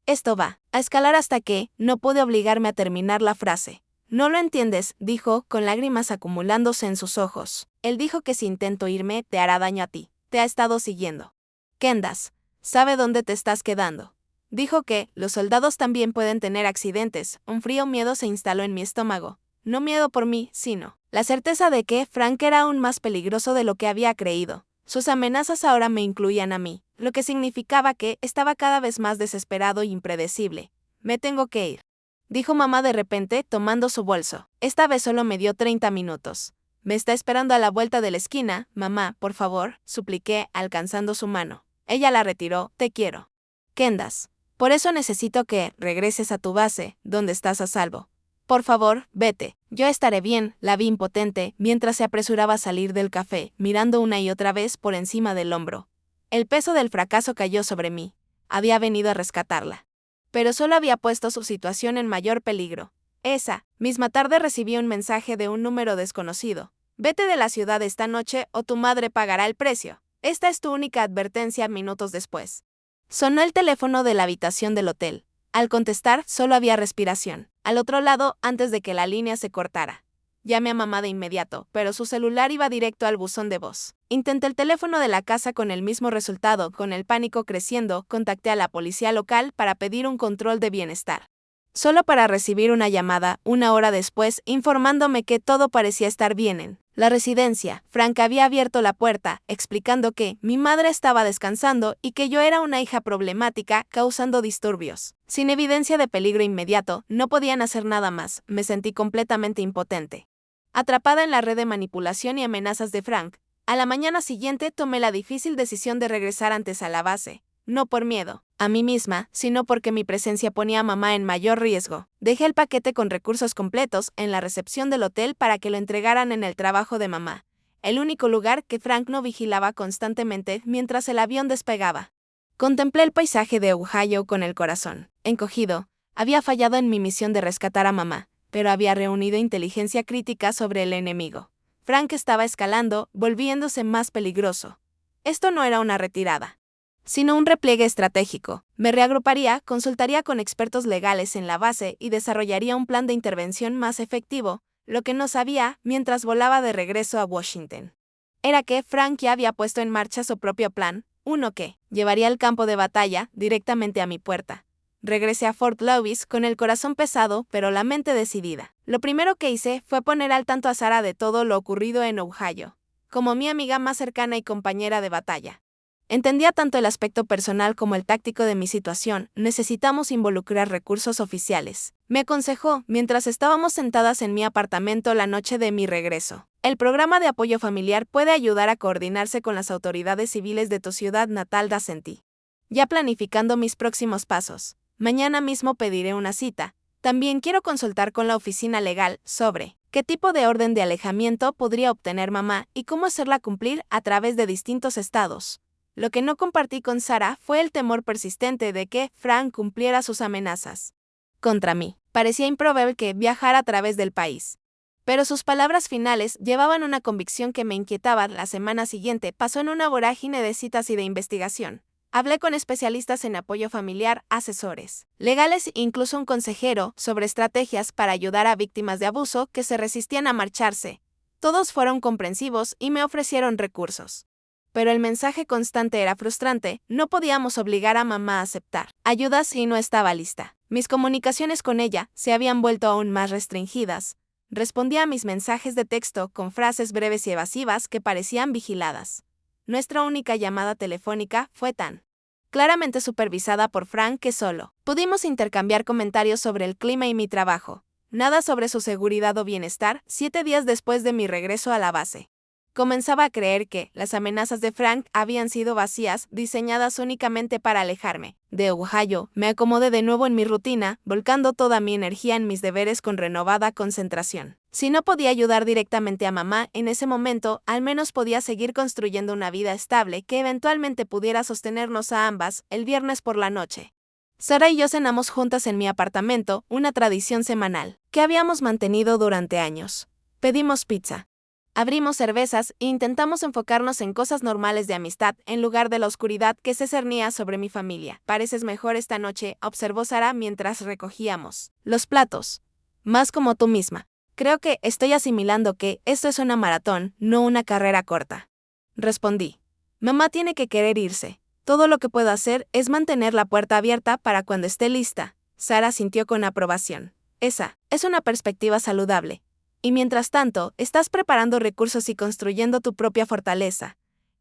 Esto va a escalar hasta que no pude obligarme a terminar la frase. No lo entiendes, dijo, con lágrimas acumulándose en sus ojos. Él dijo que si intento irme, te hará daño a ti. Te ha estado siguiendo. Candace, sabe dónde te estás quedando. Dijo que los soldados también pueden tener accidentes. Un frío miedo se instaló en mi estómago. No miedo por mí, sino la certeza de que Frank era aún más peligroso de lo que había creído. Sus amenazas ahora me incluían a mí, lo que significaba que estaba cada vez más desesperado e impredecible. Me tengo que ir, dijo mamá de repente, tomando su bolso. Esta vez solo me dio 30 minutos. Me está esperando a la vuelta de la esquina. Mamá, por favor, supliqué, alcanzando su mano. Ella la retiró. Te quiero, Candace. Por eso necesito que regreses a tu base, donde estás a salvo. Por favor, vete. Yo estaré bien, la vi impotente, mientras se apresuraba a salir del café, mirando una y otra vez por encima del hombro. El peso del fracaso cayó sobre mí. Había venido a rescatarla. Pero solo había puesto su situación en mayor peligro. Esa misma tarde recibí un mensaje de un número desconocido. Vete de la ciudad esta noche o tu madre pagará el precio. Esta es tu única advertencia. Minutos después, sonó el teléfono de la habitación del hotel. Al contestar, solo había respiración. Al otro lado, antes de que la línea se cortara. Llamé a mamá de inmediato, pero su celular iba directo al buzón de voz. Intenté el teléfono de la casa con el mismo resultado. Con el pánico creciendo, contacté a la policía local para pedir un control de bienestar. Solo para recibir una llamada, 1 hora después, informándome que todo parecía estar bien en la residencia. Frank había abierto la puerta, explicando que mi madre estaba descansando y que yo era una hija problemática, causando disturbios. Sin evidencia de peligro inmediato, no podían hacer nada más. Me sentí completamente impotente. Atrapada en la red de manipulación y amenazas de Frank, a la mañana siguiente tomé la difícil decisión de regresar antes a la base. No por miedo a mí misma, sino porque mi presencia ponía a mamá en mayor riesgo. Dejé el paquete con recursos completos en la recepción del hotel para que lo entregaran en el trabajo de mamá, el único lugar que Frank no vigilaba constantemente mientras el avión despegaba. Contemplé el paisaje de Ohio con el corazón encogido. Había fallado en mi misión de rescatar a mamá, pero había reunido inteligencia crítica sobre el enemigo. Frank estaba escalando, volviéndose más peligroso. Esto no era una retirada, sino un repliegue estratégico. Me reagruparía, consultaría con expertos legales en la base y desarrollaría un plan de intervención más efectivo, lo que no sabía mientras volaba de regreso a Washington era que Frank ya había puesto en marcha su propio plan, uno que llevaría el campo de batalla directamente a mi puerta. Regresé a Fort Lewis con el corazón pesado, pero la mente decidida. Lo primero que hice fue poner al tanto a Sara de todo lo ocurrido en Ohio, como mi amiga más cercana y compañera de batalla. Entendía tanto el aspecto personal como el táctico de mi situación. Necesitamos involucrar recursos oficiales, me aconsejó mientras estábamos sentadas en mi apartamento la noche de mi regreso. El programa de apoyo familiar puede ayudar a coordinarse con las autoridades civiles de tu ciudad natal, Dacenti. Ya planificando mis próximos pasos. Mañana mismo pediré una cita. También quiero consultar con la oficina legal sobre qué tipo de orden de alejamiento podría obtener mamá y cómo hacerla cumplir a través de distintos estados. Lo que no compartí con Sara fue el temor persistente de que Frank cumpliera sus amenazas contra mí. Parecía improbable que viajara a través del país. Pero sus palabras finales llevaban una convicción que me inquietaba. La semana siguiente pasó en una vorágine de citas y de investigación. Hablé con especialistas en apoyo familiar, asesores legales e incluso un consejero sobre estrategias para ayudar a víctimas de abuso que se resistían a marcharse. Todos fueron comprensivos y me ofrecieron recursos. Pero el mensaje constante era frustrante. No podíamos obligar a mamá a aceptar ayuda si no estaba lista. Mis comunicaciones con ella se habían vuelto aún más restringidas. Respondía a mis mensajes de texto con frases breves y evasivas que parecían vigiladas. Nuestra única llamada telefónica fue tan claramente supervisada por Frank que solo pudimos intercambiar comentarios sobre el clima y mi trabajo. Nada sobre su seguridad o bienestar. 7 días después de mi regreso a la base, comenzaba a creer que las amenazas de Frank habían sido vacías, diseñadas únicamente para alejarme de Ohio. Me acomodé de nuevo en mi rutina, volcando toda mi energía en mis deberes con renovada concentración. Si no podía ayudar directamente a mamá en ese momento, al menos podía seguir construyendo una vida estable que eventualmente pudiera sostenernos a ambas. El viernes por la noche, Sara y yo cenamos juntas en mi apartamento, una tradición semanal que habíamos mantenido durante años. Pedimos pizza. Abrimos cervezas e intentamos enfocarnos en cosas normales de amistad en lugar de la oscuridad que se cernía sobre mi familia. Pareces mejor esta noche, observó Sara mientras recogíamos los platos. Más como tú misma. Creo que estoy asimilando que esto es una maratón, no una carrera corta. Respondí. Mamá tiene que querer irse. Todo lo que puedo hacer es mantener la puerta abierta para cuando esté lista. Sara sintió con aprobación. Esa es una perspectiva saludable. Y mientras tanto, estás preparando recursos y construyendo tu propia fortaleza.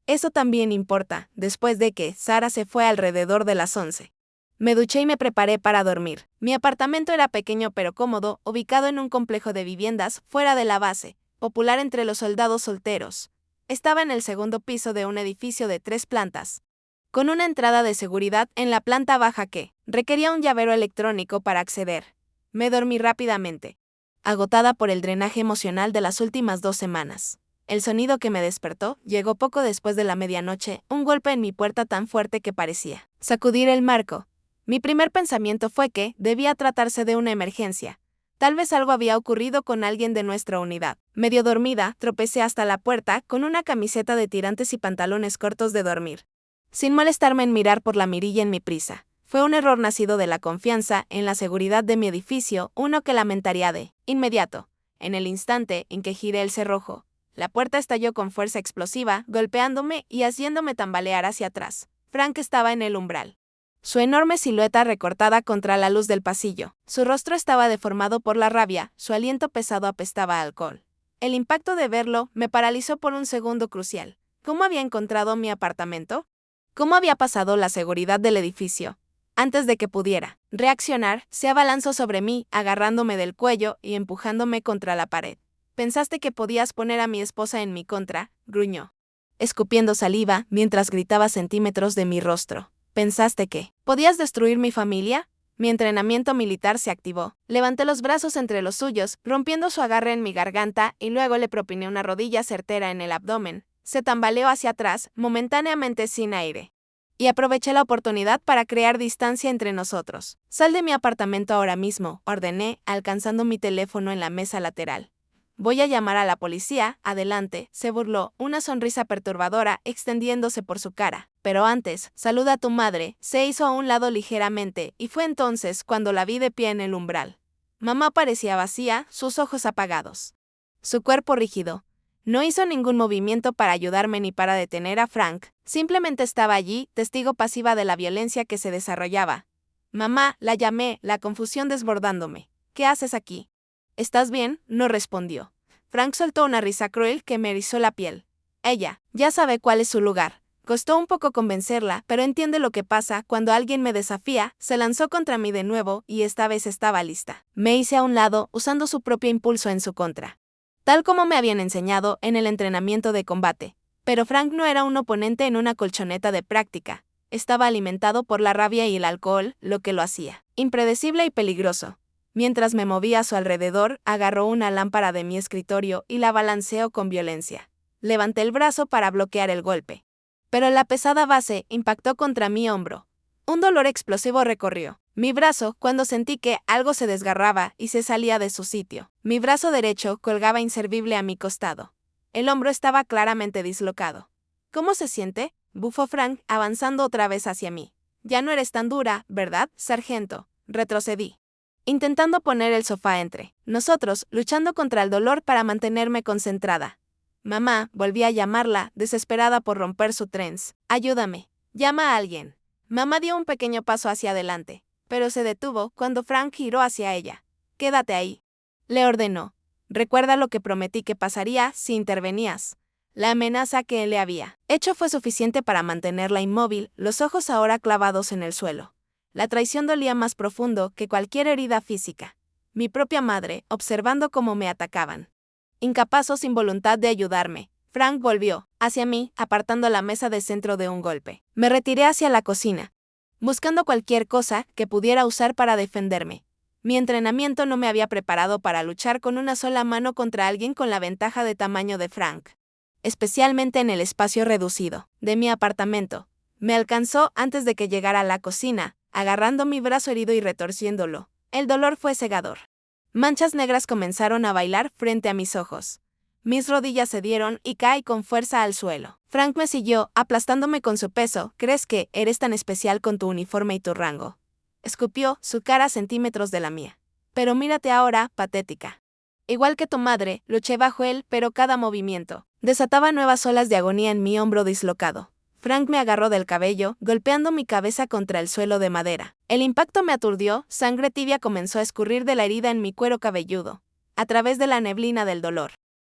Eso también importa. Después de que Sara se fue alrededor de las 11. Me duché y me preparé para dormir. Mi apartamento era pequeño pero cómodo, ubicado en un complejo de viviendas fuera de la base, popular entre los soldados solteros. Estaba en el segundo piso de un edificio de 3 plantas, con una entrada de seguridad en la planta baja que requería un llavero electrónico para acceder. Me dormí rápidamente, agotada por el drenaje emocional de las últimas 2 semanas. El sonido que me despertó llegó poco después de la medianoche, un golpe en mi puerta tan fuerte que parecía sacudir el marco. Mi primer pensamiento fue que debía tratarse de una emergencia. Tal vez algo había ocurrido con alguien de nuestra unidad. Medio dormida, tropecé hasta la puerta con una camiseta de tirantes y pantalones cortos de dormir, sin molestarme en mirar por la mirilla en mi prisa. Fue un error nacido de la confianza en la seguridad de mi edificio, uno que lamentaría de inmediato. En el instante en que giré el cerrojo, la puerta estalló con fuerza explosiva, golpeándome y haciéndome tambalear hacia atrás. Frank estaba en el umbral, su enorme silueta recortada contra la luz del pasillo. Su rostro estaba deformado por la rabia, su aliento pesado apestaba a alcohol. El impacto de verlo me paralizó por un segundo crucial. ¿Cómo había encontrado mi apartamento? ¿Cómo había pasado la seguridad del edificio? Antes de que pudiera reaccionar, se abalanzó sobre mí, agarrándome del cuello y empujándome contra la pared. «¿Pensaste que podías poner a mi esposa en mi contra?», gruñó, escupiendo saliva mientras gritaba centímetros de mi rostro. «¿Pensaste que podías destruir mi familia?». Mi entrenamiento militar se activó. Levanté los brazos entre los suyos, rompiendo su agarre en mi garganta, y luego le propiné una rodilla certera en el abdomen. Se tambaleó hacia atrás, momentáneamente sin aire, y aproveché la oportunidad para crear distancia entre nosotros. «Sal de mi apartamento ahora mismo», ordené, alcanzando mi teléfono en la mesa lateral. «Voy a llamar a la policía». «Adelante», se burló, una sonrisa perturbadora extendiéndose por su cara. «Pero antes, saluda a tu madre». Se hizo a un lado ligeramente, y fue entonces cuando la vi de pie en el umbral. Mamá parecía vacía, sus ojos apagados, su cuerpo rígido. No hizo ningún movimiento para ayudarme ni para detener a Frank, simplemente estaba allí, testigo pasiva de la violencia que se desarrollaba. Mamá, la llamé, la confusión desbordándome. ¿Qué haces aquí? ¿Estás bien? No respondió. Frank soltó una risa cruel que me erizó la piel. Ella, ya sabe cuál es su lugar. Costó un poco convencerla, pero entiende lo que pasa cuando alguien me desafía, se lanzó contra mí de nuevo y esta vez estaba lista. Me hice a un lado, usando su propio impulso en su contra. Tal como me habían enseñado en el entrenamiento de combate. Pero Frank no era un oponente en una colchoneta de práctica. Estaba alimentado por la rabia y el alcohol, lo que lo hacía impredecible y peligroso. Mientras me movía a su alrededor, agarró una lámpara de mi escritorio y la balanceó con violencia. Levanté el brazo para bloquear el golpe. Pero la pesada base impactó contra mi hombro. Un dolor explosivo recorrió mi brazo cuando sentí que algo se desgarraba y se salía de su sitio. Mi brazo derecho colgaba inservible a mi costado. El hombro estaba claramente dislocado. ¿Cómo se siente?, bufó Frank, avanzando otra vez hacia mí. Ya no eres tan dura, ¿verdad, sargento? Retrocedí, intentando poner el sofá entre nosotros, luchando contra el dolor para mantenerme concentrada. Mamá, volví a llamarla, desesperada por romper su trance. Ayúdame. Llama a alguien. Mamá dio un pequeño paso hacia adelante, pero se detuvo cuando Frank giró hacia ella. Quédate ahí, le ordenó. Recuerda lo que prometí que pasaría si intervenías. La amenaza que él le había hecho fue suficiente para mantenerla inmóvil, los ojos ahora clavados en el suelo. La traición dolía más profundo que cualquier herida física. Mi propia madre, observando cómo me atacaban. Incapaz o sin voluntad de ayudarme, Frank volvió hacia mí, apartando la mesa de centro de un golpe. Me retiré hacia la cocina, buscando cualquier cosa que pudiera usar para defenderme. Mi entrenamiento no me había preparado para luchar con una sola mano contra alguien con la ventaja de tamaño de Frank. Especialmente en el espacio reducido de mi apartamento. Me alcanzó antes de que llegara a la cocina, agarrando mi brazo herido y retorciéndolo. El dolor fue cegador. Manchas negras comenzaron a bailar frente a mis ojos. Mis rodillas cedieron y caí con fuerza al suelo. Frank me siguió, aplastándome con su peso. ¿Crees que eres tan especial con tu uniforme y tu rango? Escupió, su cara a centímetros de la mía. Pero mírate ahora, patética. Igual que tu madre, luché bajo él, pero cada movimiento desataba nuevas olas de agonía en mi hombro dislocado. Frank me agarró del cabello, golpeando mi cabeza contra el suelo de madera. El impacto me aturdió, sangre tibia comenzó a escurrir de la herida en mi cuero cabelludo, a través de la neblina del dolor.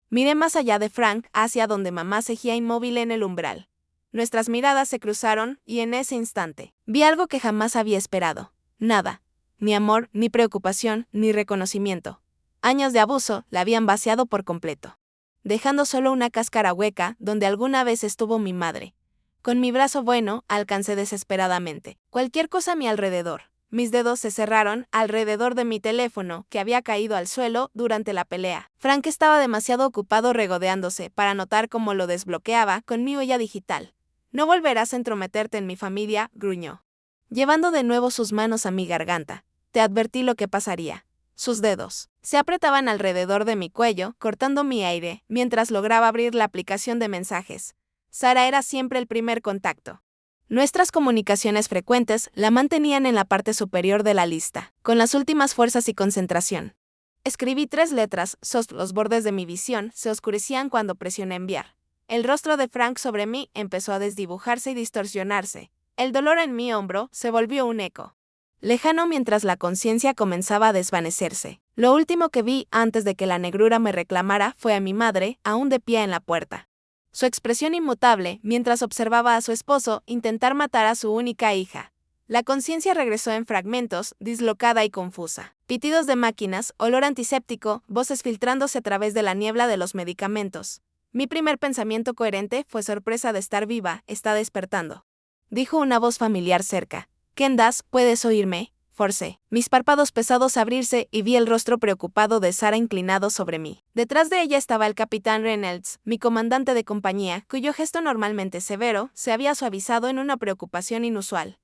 Miré más allá de Frank, hacia donde mamá seguía inmóvil en el umbral. Nuestras miradas se cruzaron, y en ese instante, vi algo que jamás había esperado. Nada. Ni amor, ni preocupación, ni reconocimiento. Años de abuso la habían vaciado por completo, dejando solo una cáscara hueca donde alguna vez estuvo mi madre. Con mi brazo bueno, alcancé desesperadamente cualquier cosa a mi alrededor. Mis dedos se cerraron alrededor de mi teléfono, que había caído al suelo durante la pelea. Frank estaba demasiado ocupado regodeándose para notar cómo lo desbloqueaba con mi huella digital. No volverás a entrometerte en mi familia, gruñó, llevando de nuevo sus manos a mi garganta. Te advertí lo que pasaría. Sus dedos se apretaban alrededor de mi cuello, cortando mi aire, mientras lograba abrir la aplicación de mensajes. Sara era siempre el primer contacto. Nuestras comunicaciones frecuentes la mantenían en la parte superior de la lista, con las últimas fuerzas y concentración. Escribí 3 letras, los bordes de mi visión se oscurecían cuando presioné enviar. El rostro de Frank sobre mí empezó a desdibujarse y distorsionarse. El dolor en mi hombro se volvió un eco lejano mientras la conciencia comenzaba a desvanecerse. Lo último que vi antes de que la negrura me reclamara fue a mi madre, aún de pie en la puerta. Su expresión inmutable mientras observaba a su esposo intentar matar a su única hija. La conciencia regresó en fragmentos, dislocada y confusa. Pitidos de máquinas, olor antiséptico, voces filtrándose a través de la niebla de los medicamentos. Mi primer pensamiento coherente fue sorpresa de estar viva, está despertando. Dijo una voz familiar cerca. Kendas, ¿puedes oírme? Forcé mis párpados pesados a abrirse y vi el rostro preocupado de Sara inclinado sobre mí. Detrás de ella estaba el capitán Reynolds, mi comandante de compañía, cuyo gesto normalmente severo se había suavizado en una preocupación inusual.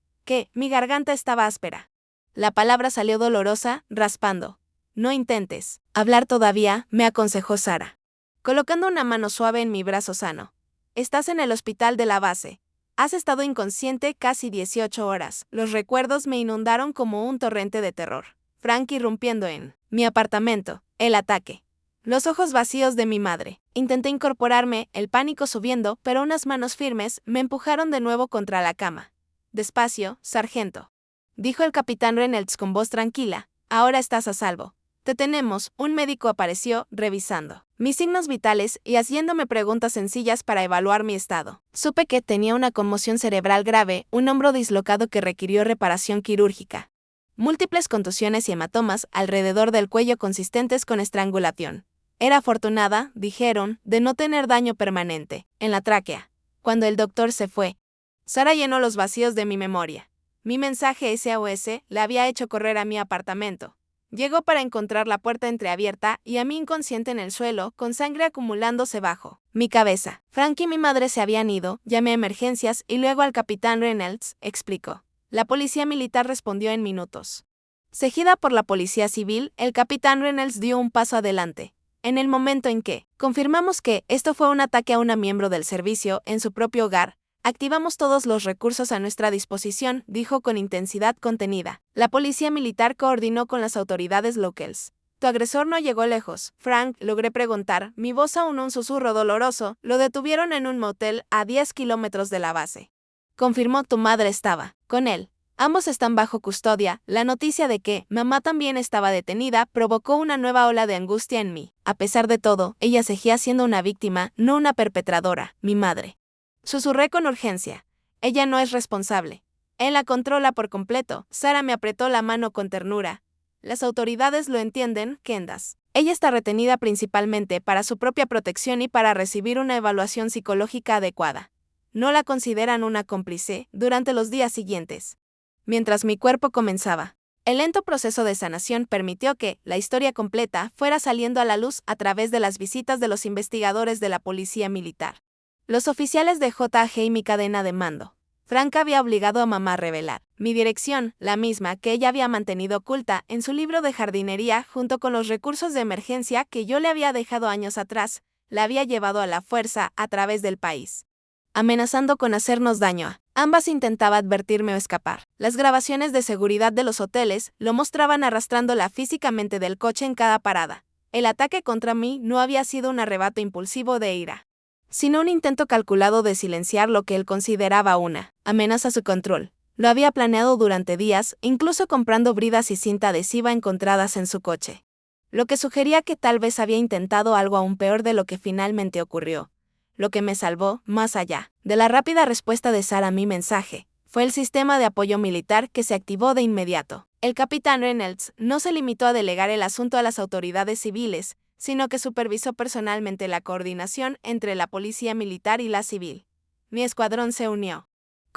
Mi garganta estaba áspera. La palabra salió dolorosa, raspando. No intentes hablar todavía, me aconsejó Sara, colocando una mano suave en mi brazo sano. Estás en el hospital de la base. Has estado inconsciente casi 18 horas. Los recuerdos me inundaron como un torrente de terror. Frank irrumpiendo en mi apartamento. El ataque. Los ojos vacíos de mi madre. Intenté incorporarme, el pánico subiendo, pero unas manos firmes me empujaron de nuevo contra la cama. Despacio, sargento. dijo el capitán Reynolds con voz tranquila. Ahora estás a salvo. Te tenemos, un médico apareció, revisando mis signos vitales y haciéndome preguntas sencillas para evaluar mi estado. Supe que tenía una conmoción cerebral grave, un hombro dislocado que requirió reparación quirúrgica. Múltiples contusiones y hematomas alrededor del cuello consistentes con estrangulación. Era afortunada, dijeron, de no tener daño permanente en la tráquea. Cuando el doctor se fue, Sara llenó los vacíos de mi memoria. Mi mensaje SOS la había hecho correr a mi apartamento. Llegó para encontrar la puerta entreabierta y a mí inconsciente en el suelo, con sangre acumulándose bajo mi cabeza. Frank y mi madre se habían ido, llamé a emergencias y luego al capitán Reynolds, explicó. La policía militar respondió en minutos. Seguida por la policía civil, el capitán Reynolds dio un paso adelante. En el momento en que confirmamos que esto fue un ataque a una miembro del servicio en su propio hogar, activamos todos los recursos a nuestra disposición, dijo con intensidad contenida. La policía militar coordinó con las autoridades locales. Tu agresor no llegó lejos, Frank, logré preguntar, mi voz aún un susurro doloroso, lo detuvieron en un motel a 10 kilómetros de la base. Confirmó tu madre estaba con él. Ambos están bajo custodia. La noticia de que mamá también estaba detenida provocó una nueva ola de angustia en mí. A pesar de todo, ella seguía siendo una víctima, no una perpetradora, mi madre. Susurré con urgencia. Ella no es responsable. Él la controla por completo. Sara me apretó la mano con ternura. Las autoridades lo entienden, Candace. Ella está retenida principalmente para su propia protección y para recibir una evaluación psicológica adecuada. No la consideran una cómplice durante los días siguientes. Mientras mi cuerpo comenzaba. El lento proceso de sanación permitió que la historia completa fuera saliendo a la luz a través de las visitas de los investigadores de la policía militar. Los oficiales de JAG y mi cadena de mando. Frank había obligado a mamá a revelar mi dirección, la misma que ella había mantenido oculta en su libro de jardinería junto con los recursos de emergencia que yo le había dejado años atrás, la había llevado a la fuerza a través del país, amenazando con hacernos daño. Ambas intentaba advertirme o escapar. Las grabaciones de seguridad de los hoteles lo mostraban arrastrándola físicamente del coche en cada parada. El ataque contra mí no había sido un arrebato impulsivo de ira, sino un intento calculado de silenciar lo que él consideraba una amenaza a su control. Lo había planeado durante días, incluso comprando bridas y cinta adhesiva encontradas en su coche. Lo que sugería que tal vez había intentado algo aún peor de lo que finalmente ocurrió. Lo que me salvó, más allá de la rápida respuesta de Sara a mi mensaje, fue el sistema de apoyo militar que se activó de inmediato. El capitán Reynolds no se limitó a delegar el asunto a las autoridades civiles, sino que supervisó personalmente la coordinación entre la policía militar y la civil. Mi escuadrón se unió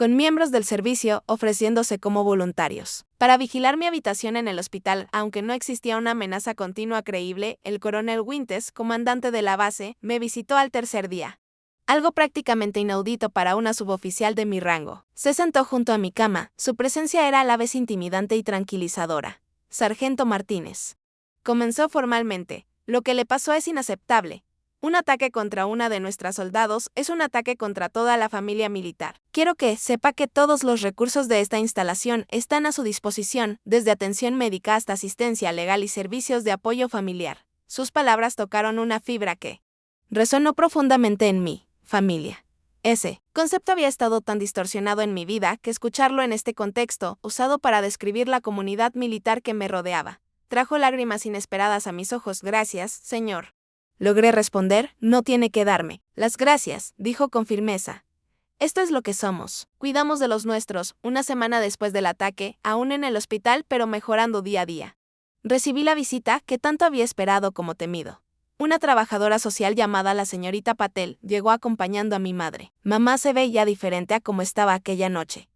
con miembros del servicio ofreciéndose como voluntarios para vigilar mi habitación en el hospital. Aunque no existía una amenaza continua creíble, el coronel Winters, comandante de la base, me visitó al tercer día. Algo prácticamente inaudito para una suboficial de mi rango. Se sentó junto a mi cama. Su presencia era a la vez intimidante y tranquilizadora. Sargento Martínez. Comenzó formalmente. Lo que le pasó es inaceptable. Un ataque contra una de nuestras soldados es un ataque contra toda la familia militar. Quiero que sepa que todos los recursos de esta instalación están a su disposición, desde atención médica hasta asistencia legal y servicios de apoyo familiar. Sus palabras tocaron una fibra que resonó profundamente en mí. Familia. Ese concepto había estado tan distorsionado en mi vida que escucharlo en este contexto, usado para describir la comunidad militar que me rodeaba, trajo lágrimas inesperadas a mis ojos. Gracias, señor. Logré responder, no tiene que darme las gracias, dijo con firmeza. Esto es lo que somos. Cuidamos de los nuestros, una semana después del ataque, aún en el hospital pero mejorando día a día. Recibí la visita que tanto había esperado como temido. Una trabajadora social llamada la señorita Patel llegó acompañando a mi madre. Mamá se veía diferente a como estaba aquella noche.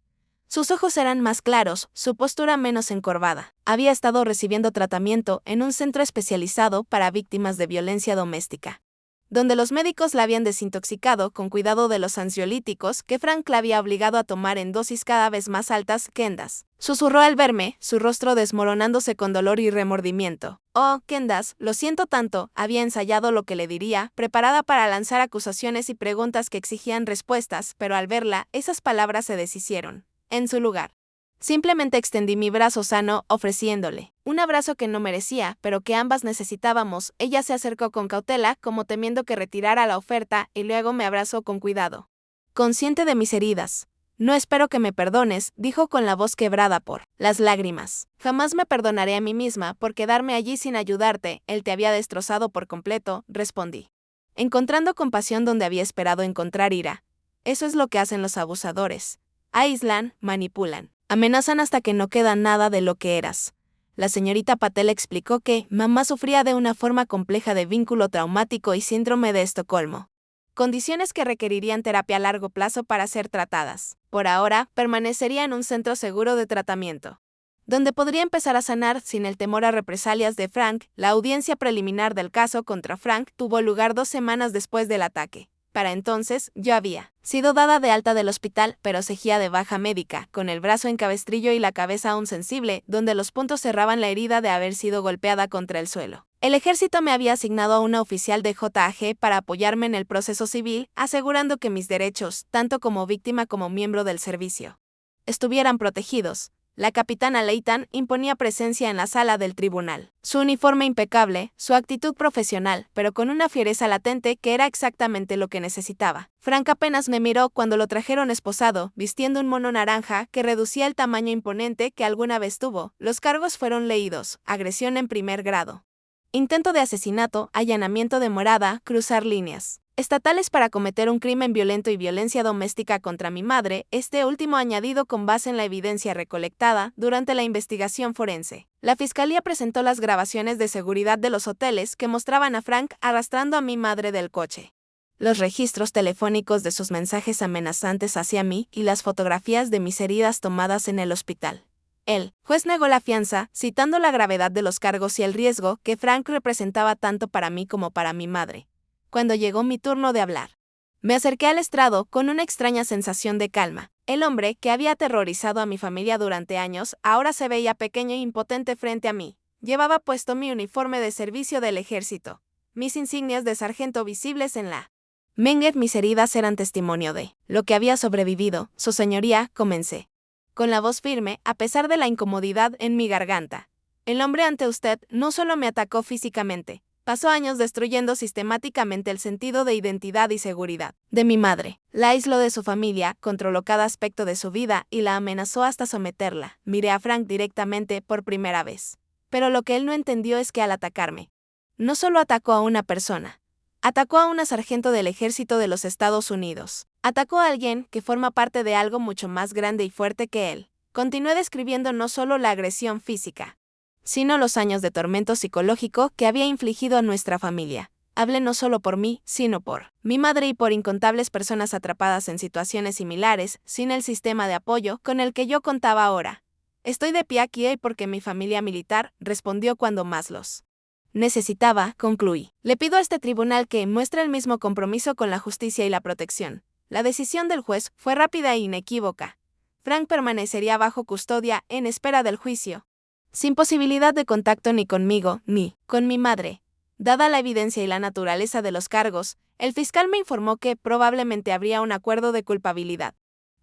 Sus ojos eran más claros, su postura menos encorvada. Había estado recibiendo tratamiento en un centro especializado para víctimas de violencia doméstica, donde los médicos la habían desintoxicado con cuidado de los ansiolíticos que Frank la había obligado a tomar en dosis cada vez más altas. Candace susurró al verme, su rostro desmoronándose con dolor y remordimiento. Oh, Candace, lo siento tanto. Había ensayado lo que le diría, preparada para lanzar acusaciones y preguntas que exigían respuestas, pero al verla, esas palabras se deshicieron. En su lugar, simplemente extendí mi brazo sano, ofreciéndole un abrazo que no merecía, pero que ambas necesitábamos. Ella se acercó con cautela, como temiendo que retirara la oferta, y luego me abrazó con cuidado. Consciente de mis heridas, No espero que me perdones, dijo con la voz quebrada por las lágrimas. Jamás me perdonaré a mí misma por quedarme allí sin ayudarte, él te había destrozado por completo, respondí. Encontrando compasión donde había esperado encontrar ira. Eso es lo que hacen los abusadores. Aíslan, manipulan, amenazan hasta que no queda nada de lo que eras. La señorita Patel explicó que mamá sufría de una forma compleja de vínculo traumático y síndrome de Estocolmo. Condiciones que requerirían terapia a largo plazo para ser tratadas. Por ahora, permanecería en un centro seguro de tratamiento, donde podría empezar a sanar sin el temor a represalias de Frank. La audiencia preliminar del caso contra Frank tuvo lugar 2 semanas después del ataque. Para entonces, yo había sido dada de alta del hospital, pero seguía de baja médica, con el brazo en cabestrillo y la cabeza aún sensible, donde los puntos cerraban la herida de haber sido golpeada contra el suelo. El ejército me había asignado a una oficial de JAG para apoyarme en el proceso civil, asegurando que mis derechos, tanto como víctima como miembro del servicio, estuvieran protegidos. La capitana Leighton imponía presencia en la sala del tribunal. Su uniforme impecable, su actitud profesional, pero con una fiereza latente que era exactamente lo que necesitaba. Frank apenas me miró cuando lo trajeron esposado, vistiendo un mono naranja que reducía el tamaño imponente que alguna vez tuvo. Los cargos fueron leídos: agresión en primer grado, intento de asesinato, allanamiento de morada, cruzar líneas estatales para cometer un crimen violento y violencia doméstica contra mi madre, este último añadido con base en la evidencia recolectada durante la investigación forense. La fiscalía presentó las grabaciones de seguridad de los hoteles que mostraban a Frank arrastrando a mi madre del coche, los registros telefónicos de sus mensajes amenazantes hacia mí y las fotografías de mis heridas tomadas en el hospital. El juez negó la fianza, citando la gravedad de los cargos y el riesgo que Frank representaba tanto para mí como para mi madre. Cuando llegó mi turno de hablar, me acerqué al estrado con una extraña sensación de calma. El hombre que había aterrorizado a mi familia durante años ahora se veía pequeño e impotente frente a mí. Llevaba puesto mi uniforme de servicio del ejército, mis insignias de sargento visibles en la Menget. Mis heridas eran testimonio de lo que había sobrevivido. Su señoría, comencé, con la voz firme, a pesar de la incomodidad en mi garganta. El hombre ante usted no solo me atacó físicamente, pasó años destruyendo sistemáticamente el sentido de identidad y seguridad de mi madre. La aisló de su familia, controló cada aspecto de su vida y la amenazó hasta someterla. Miré a Frank directamente por primera vez. Pero lo que él no entendió es que al atacarme, no solo atacó a una persona, atacó a una sargento del ejército de los Estados Unidos. Atacó a alguien que forma parte de algo mucho más grande y fuerte que él. Continué describiendo no solo la agresión física, sino los años de tormento psicológico que había infligido a nuestra familia. Hablé no solo por mí, sino por mi madre y por incontables personas atrapadas en situaciones similares, sin el sistema de apoyo con el que yo contaba ahora. Estoy de pie aquí hoy porque mi familia militar respondió cuando más los necesitaba, concluí. Le pido a este tribunal que muestre el mismo compromiso con la justicia y la protección. La decisión del juez fue rápida e inequívoca. Frank permanecería bajo custodia en espera del juicio, sin posibilidad de contacto ni conmigo, ni con mi madre. Dada la evidencia y la naturaleza de los cargos, el fiscal me informó que probablemente habría un acuerdo de culpabilidad,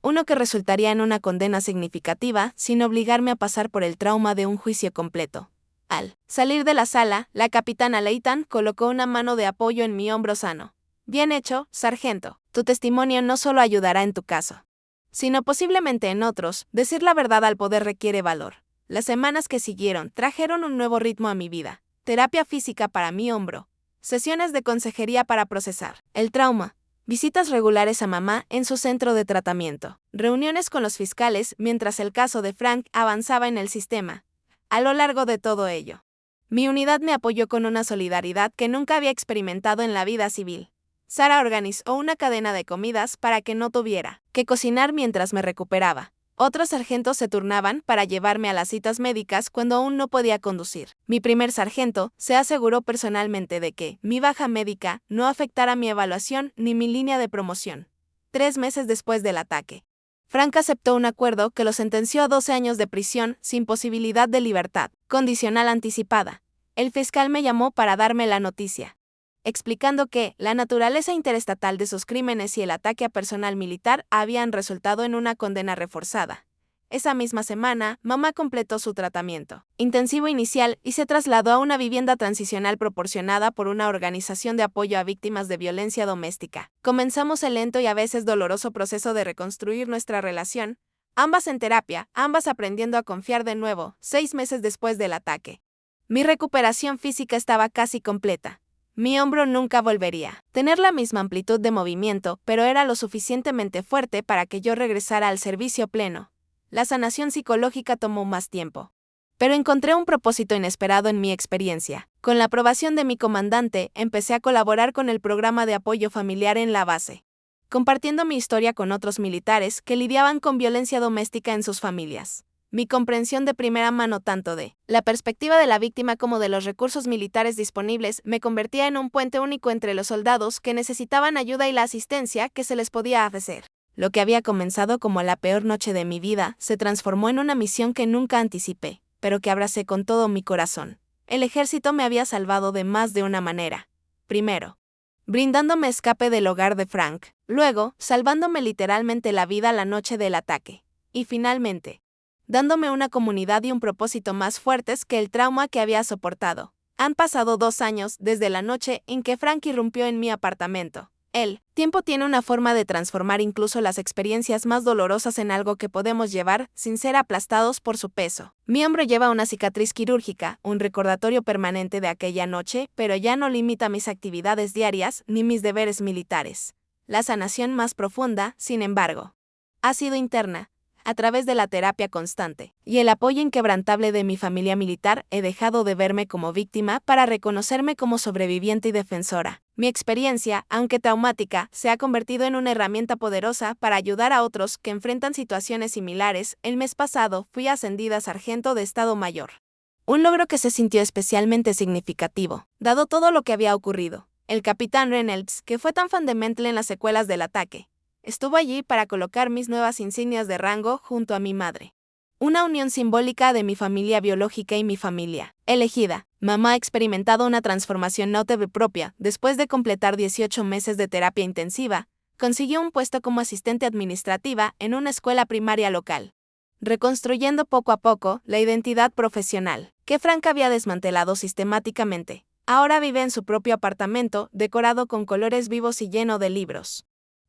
uno que resultaría en una condena significativa sin obligarme a pasar por el trauma de un juicio completo. Al salir de la sala, la capitana Leighton colocó una mano de apoyo en mi hombro sano. Bien hecho, sargento. Tu testimonio no solo ayudará en tu caso, sino posiblemente en otros. Decir la verdad al poder requiere valor. Las semanas que siguieron trajeron un nuevo ritmo a mi vida. Terapia física para mi hombro, sesiones de consejería para procesar el trauma, visitas regulares a mamá en su centro de tratamiento, reuniones con los fiscales mientras el caso de Frank avanzaba en el sistema. A lo largo de todo ello, mi unidad me apoyó con una solidaridad que nunca había experimentado en la vida civil. Sara organizó una cadena de comidas para que no tuviera que cocinar mientras me recuperaba. Otros sargentos se turnaban para llevarme a las citas médicas cuando aún no podía conducir. Mi primer sargento se aseguró personalmente de que mi baja médica no afectara mi evaluación ni mi línea de promoción. 3 meses después del ataque, Frank aceptó un acuerdo que lo sentenció a 12 años de prisión sin posibilidad de libertad condicional anticipada. El fiscal me llamó para darme la noticia, explicando que la naturaleza interestatal de sus crímenes y el ataque a personal militar habían resultado en una condena reforzada. Esa misma semana, mamá completó su tratamiento intensivo inicial y se trasladó a una vivienda transicional proporcionada por una organización de apoyo a víctimas de violencia doméstica. Comenzamos el lento y a veces doloroso proceso de reconstruir nuestra relación, ambas en terapia, ambas aprendiendo a confiar de nuevo, 6 meses después del ataque. Mi recuperación física estaba casi completa. Mi hombro nunca volvería a tener la misma amplitud de movimiento, pero era lo suficientemente fuerte para que yo regresara al servicio pleno. La sanación psicológica tomó más tiempo. Pero encontré un propósito inesperado en mi experiencia. Con la aprobación de mi comandante, empecé a colaborar con el programa de apoyo familiar en la base, compartiendo mi historia con otros militares que lidiaban con violencia doméstica en sus familias. Mi comprensión de primera mano tanto de la perspectiva de la víctima como de los recursos militares disponibles me convertía en un puente único entre los soldados que necesitaban ayuda y la asistencia que se les podía ofrecer. Lo que había comenzado como la peor noche de mi vida se transformó en una misión que nunca anticipé, pero que abracé con todo mi corazón. El ejército me había salvado de más de una manera. Primero, brindándome escape del hogar de Frank. Luego, salvándome literalmente la vida la noche del ataque. Y finalmente, dándome una comunidad y un propósito más fuertes que el trauma que había soportado. Han pasado 2 años desde la noche en que Frank irrumpió en mi apartamento. El tiempo tiene una forma de transformar incluso las experiencias más dolorosas en algo que podemos llevar sin ser aplastados por su peso. Mi hombro lleva una cicatriz quirúrgica, un recordatorio permanente de aquella noche, pero ya no limita mis actividades diarias ni mis deberes militares. La sanación más profunda, sin embargo, ha sido interna. A través de la terapia constante y el apoyo inquebrantable de mi familia militar, he dejado de verme como víctima para reconocerme como sobreviviente y defensora. Mi experiencia, aunque traumática, se ha convertido en una herramienta poderosa para ayudar a otros que enfrentan situaciones similares. El mes pasado fui ascendida a sargento de Estado Mayor. Un logro que se sintió especialmente significativo, dado todo lo que había ocurrido. El capitán Reynolds, que fue tan fan de Mental en las secuelas del ataque, estuvo allí para colocar mis nuevas insignias de rango junto a mi madre. Una unión simbólica de mi familia biológica y mi familia elegida. Mamá ha experimentado una transformación notable propia. Después de completar 18 meses de terapia intensiva, consiguió un puesto como asistente administrativa en una escuela primaria local, reconstruyendo poco a poco la identidad profesional que Frank había desmantelado sistemáticamente. Ahora vive en su propio apartamento, decorado con colores vivos y lleno de libros.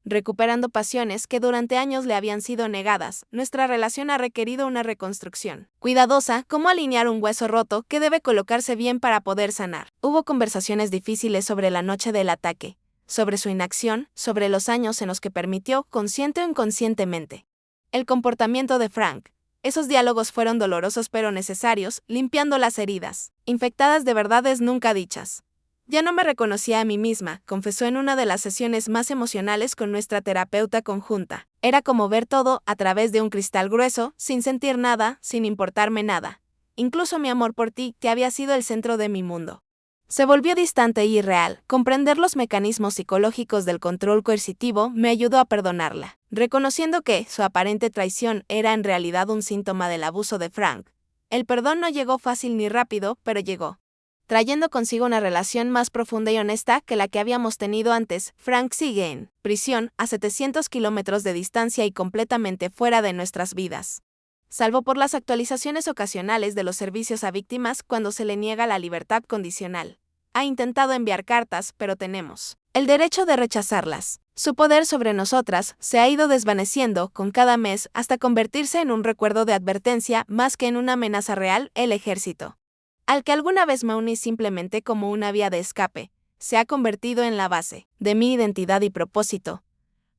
Recuperando pasiones que durante años le habían sido negadas, nuestra relación ha requerido una reconstrucción cuidadosa, como alinear un hueso roto que debe colocarse bien para poder sanar. Hubo conversaciones difíciles sobre la noche del ataque, sobre su inacción, sobre los años en los que permitió, consciente o inconscientemente, el comportamiento de Frank. Esos diálogos fueron dolorosos pero necesarios, limpiando las heridas, infectadas de verdades nunca dichas. Ya no me reconocía a mí misma, confesó en una de las sesiones más emocionales con nuestra terapeuta conjunta. Era como ver todo a través de un cristal grueso, sin sentir nada, sin importarme nada. Incluso mi amor por ti, que había sido el centro de mi mundo, se volvió distante y irreal. Comprender los mecanismos psicológicos del control coercitivo me ayudó a perdonarla, reconociendo que su aparente traición era en realidad un síntoma del abuso de Frank. El perdón no llegó fácil ni rápido, pero llegó, trayendo consigo una relación más profunda y honesta que la que habíamos tenido antes. Frank sigue en prisión, a 700 kilómetros de distancia y completamente fuera de nuestras vidas, salvo por las actualizaciones ocasionales de los servicios a víctimas cuando se le niega la libertad condicional. Ha intentado enviar cartas, pero tenemos el derecho de rechazarlas. Su poder sobre nosotras se ha ido desvaneciendo con cada mes hasta convertirse en un recuerdo de advertencia más que en una amenaza real. El ejército, al que alguna vez me uní simplemente como una vía de escape, se ha convertido en la base de mi identidad y propósito.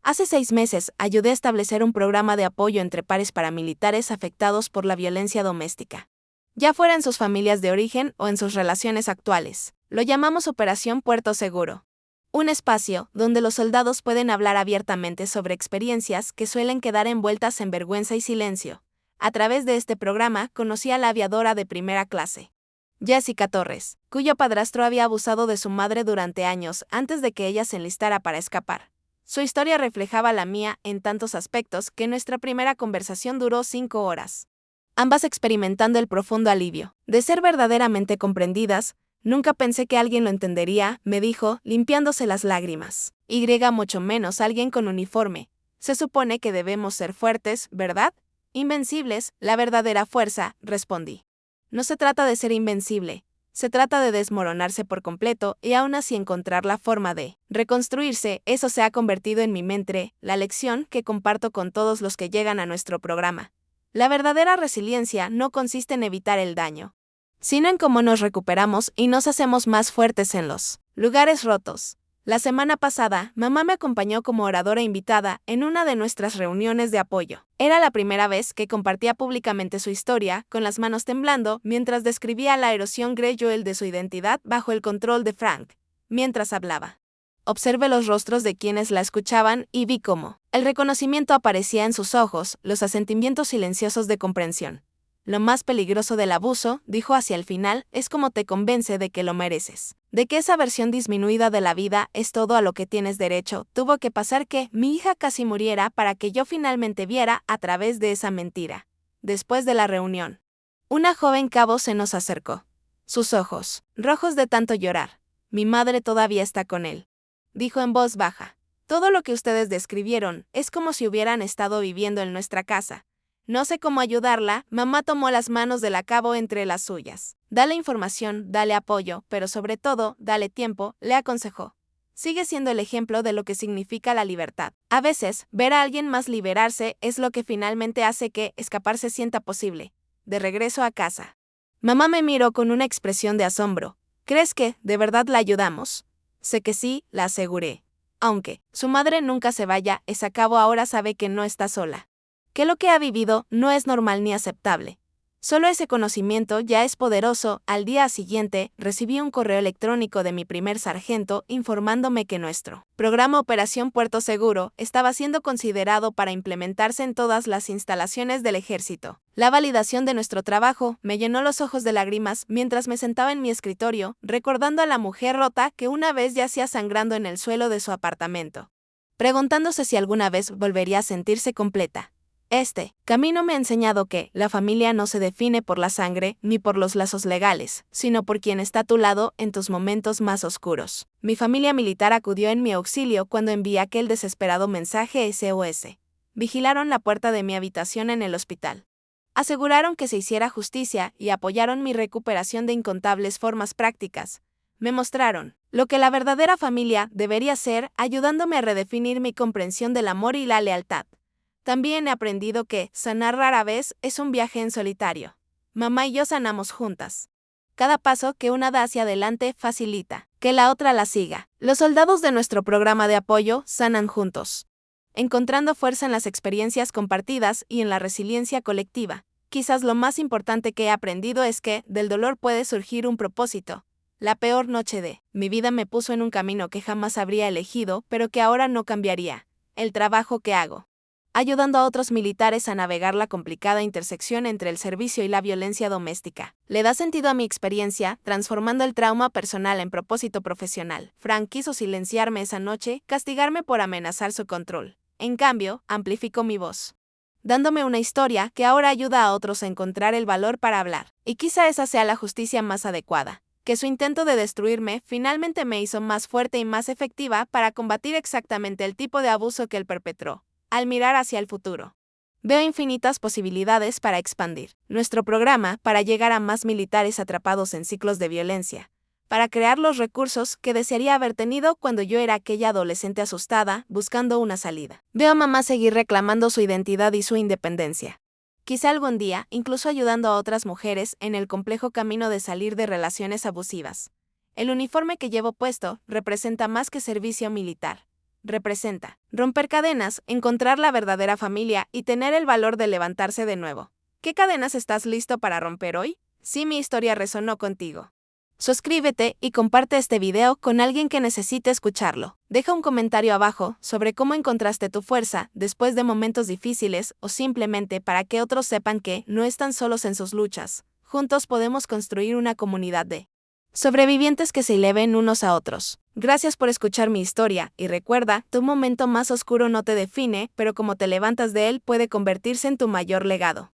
Hace 6 meses ayudé a establecer un programa de apoyo entre pares paramilitares afectados por la violencia doméstica, ya fuera en sus familias de origen o en sus relaciones actuales. Lo llamamos Operación Puerto Seguro. Un espacio donde los soldados pueden hablar abiertamente sobre experiencias que suelen quedar envueltas en vergüenza y silencio. A través de este programa conocí a la aviadora de primera clase, Jessica Torres, cuyo padrastro había abusado de su madre durante años antes de que ella se enlistara para escapar. Su historia reflejaba la mía en tantos aspectos que nuestra primera conversación duró 5 horas. Ambas experimentando el profundo alivio de ser verdaderamente comprendidas. Nunca pensé que alguien lo entendería, me dijo, limpiándose las lágrimas. Mucho menos alguien con uniforme. Se supone que debemos ser fuertes, ¿verdad? Invencibles, la verdadera fuerza, respondí. No se trata de ser invencible, se trata de desmoronarse por completo y aún así encontrar la forma de reconstruirse. Eso se ha convertido en mi mente, la lección que comparto con todos los que llegan a nuestro programa. La verdadera resiliencia no consiste en evitar el daño, sino en cómo nos recuperamos y nos hacemos más fuertes en los lugares rotos. La semana pasada, mamá me acompañó como oradora invitada en una de nuestras reuniones de apoyo. Era la primera vez que compartía públicamente su historia, con las manos temblando, mientras describía la erosión gradual de su identidad bajo el control de Frank. Mientras hablaba, observé los rostros de quienes la escuchaban y vi cómo el reconocimiento aparecía en sus ojos, los asentimientos silenciosos de comprensión. Lo más peligroso del abuso, dijo hacia el final, es cómo te convence de que lo mereces, de que esa versión disminuida de la vida es todo a lo que tienes derecho. Tuvo que pasar que mi hija casi muriera para que yo finalmente viera a través de esa mentira. Después de la reunión, una joven cabo se nos acercó. Sus ojos, rojos de tanto llorar. Mi madre todavía está con él, dijo en voz baja. Todo lo que ustedes describieron es como si hubieran estado viviendo en nuestra casa. No sé cómo ayudarla. Mamá tomó las manos de la cabo entre las suyas. Dale información, dale apoyo, pero sobre todo, dale tiempo, le aconsejó. Sigue siendo el ejemplo de lo que significa la libertad. A veces, ver a alguien más liberarse es lo que finalmente hace que escapar se sienta posible. De regreso a casa, mamá me miró con una expresión de asombro. ¿Crees que, de verdad, la ayudamos? Sé que sí, la aseguré. Aunque su madre nunca se vaya, esa cabo ahora sabe que no está sola, que lo que ha vivido no es normal ni aceptable. Solo ese conocimiento ya es poderoso. Al día siguiente, recibí un correo electrónico de mi primer sargento informándome que nuestro programa Operación Puerto Seguro estaba siendo considerado para implementarse en todas las instalaciones del ejército. La validación de nuestro trabajo me llenó los ojos de lágrimas mientras me sentaba en mi escritorio, recordando a la mujer rota que una vez yacía sangrando en el suelo de su apartamento, preguntándose si alguna vez volvería a sentirse completa. Este camino me ha enseñado que la familia no se define por la sangre ni por los lazos legales, sino por quien está a tu lado en tus momentos más oscuros. Mi familia militar acudió en mi auxilio cuando envié aquel desesperado mensaje SOS. Vigilaron la puerta de mi habitación en el hospital. Aseguraron que se hiciera justicia y apoyaron mi recuperación de incontables formas prácticas. Me mostraron lo que la verdadera familia debería ser, ayudándome a redefinir mi comprensión del amor y la lealtad. También he aprendido que sanar rara vez es un viaje en solitario. Mamá y yo sanamos juntas. Cada paso que una da hacia adelante facilita que la otra la siga. Los soldados de nuestro programa de apoyo sanan juntos, encontrando fuerza en las experiencias compartidas y en la resiliencia colectiva. Quizás lo más importante que he aprendido es que del dolor puede surgir un propósito. La peor noche de mi vida me puso en un camino que jamás habría elegido, pero que ahora no cambiaría: el trabajo que hago, ayudando a otros militares a navegar la complicada intersección entre el servicio y la violencia doméstica. Le da sentido a mi experiencia, transformando el trauma personal en propósito profesional. Frank quiso silenciarme esa noche, castigarme por amenazar su control. En cambio, amplificó mi voz, dándome una historia que ahora ayuda a otros a encontrar el valor para hablar. Y quizá esa sea la justicia más adecuada, que su intento de destruirme finalmente me hizo más fuerte y más efectiva para combatir exactamente el tipo de abuso que él perpetró. Al mirar hacia el futuro, veo infinitas posibilidades para expandir nuestro programa, para llegar a más militares atrapados en ciclos de violencia, para crear los recursos que desearía haber tenido cuando yo era aquella adolescente asustada, buscando una salida. Veo a mamá seguir reclamando su identidad y su independencia. Quizá algún día, incluso ayudando a otras mujeres en el complejo camino de salir de relaciones abusivas. El uniforme que llevo puesto representa más que servicio militar. Representa romper cadenas, encontrar la verdadera familia y tener el valor de levantarse de nuevo. ¿Qué cadenas estás listo para romper hoy? Si mi historia resonó contigo, suscríbete y comparte este video con alguien que necesite escucharlo. Deja un comentario abajo sobre cómo encontraste tu fuerza después de momentos difíciles, o simplemente para que otros sepan que no están solos en sus luchas. Juntos podemos construir una comunidad de sobrevivientes que se eleven unos a otros. Gracias por escuchar mi historia, y recuerda, tu momento más oscuro no te define, pero como te levantas de él puede convertirse en tu mayor legado.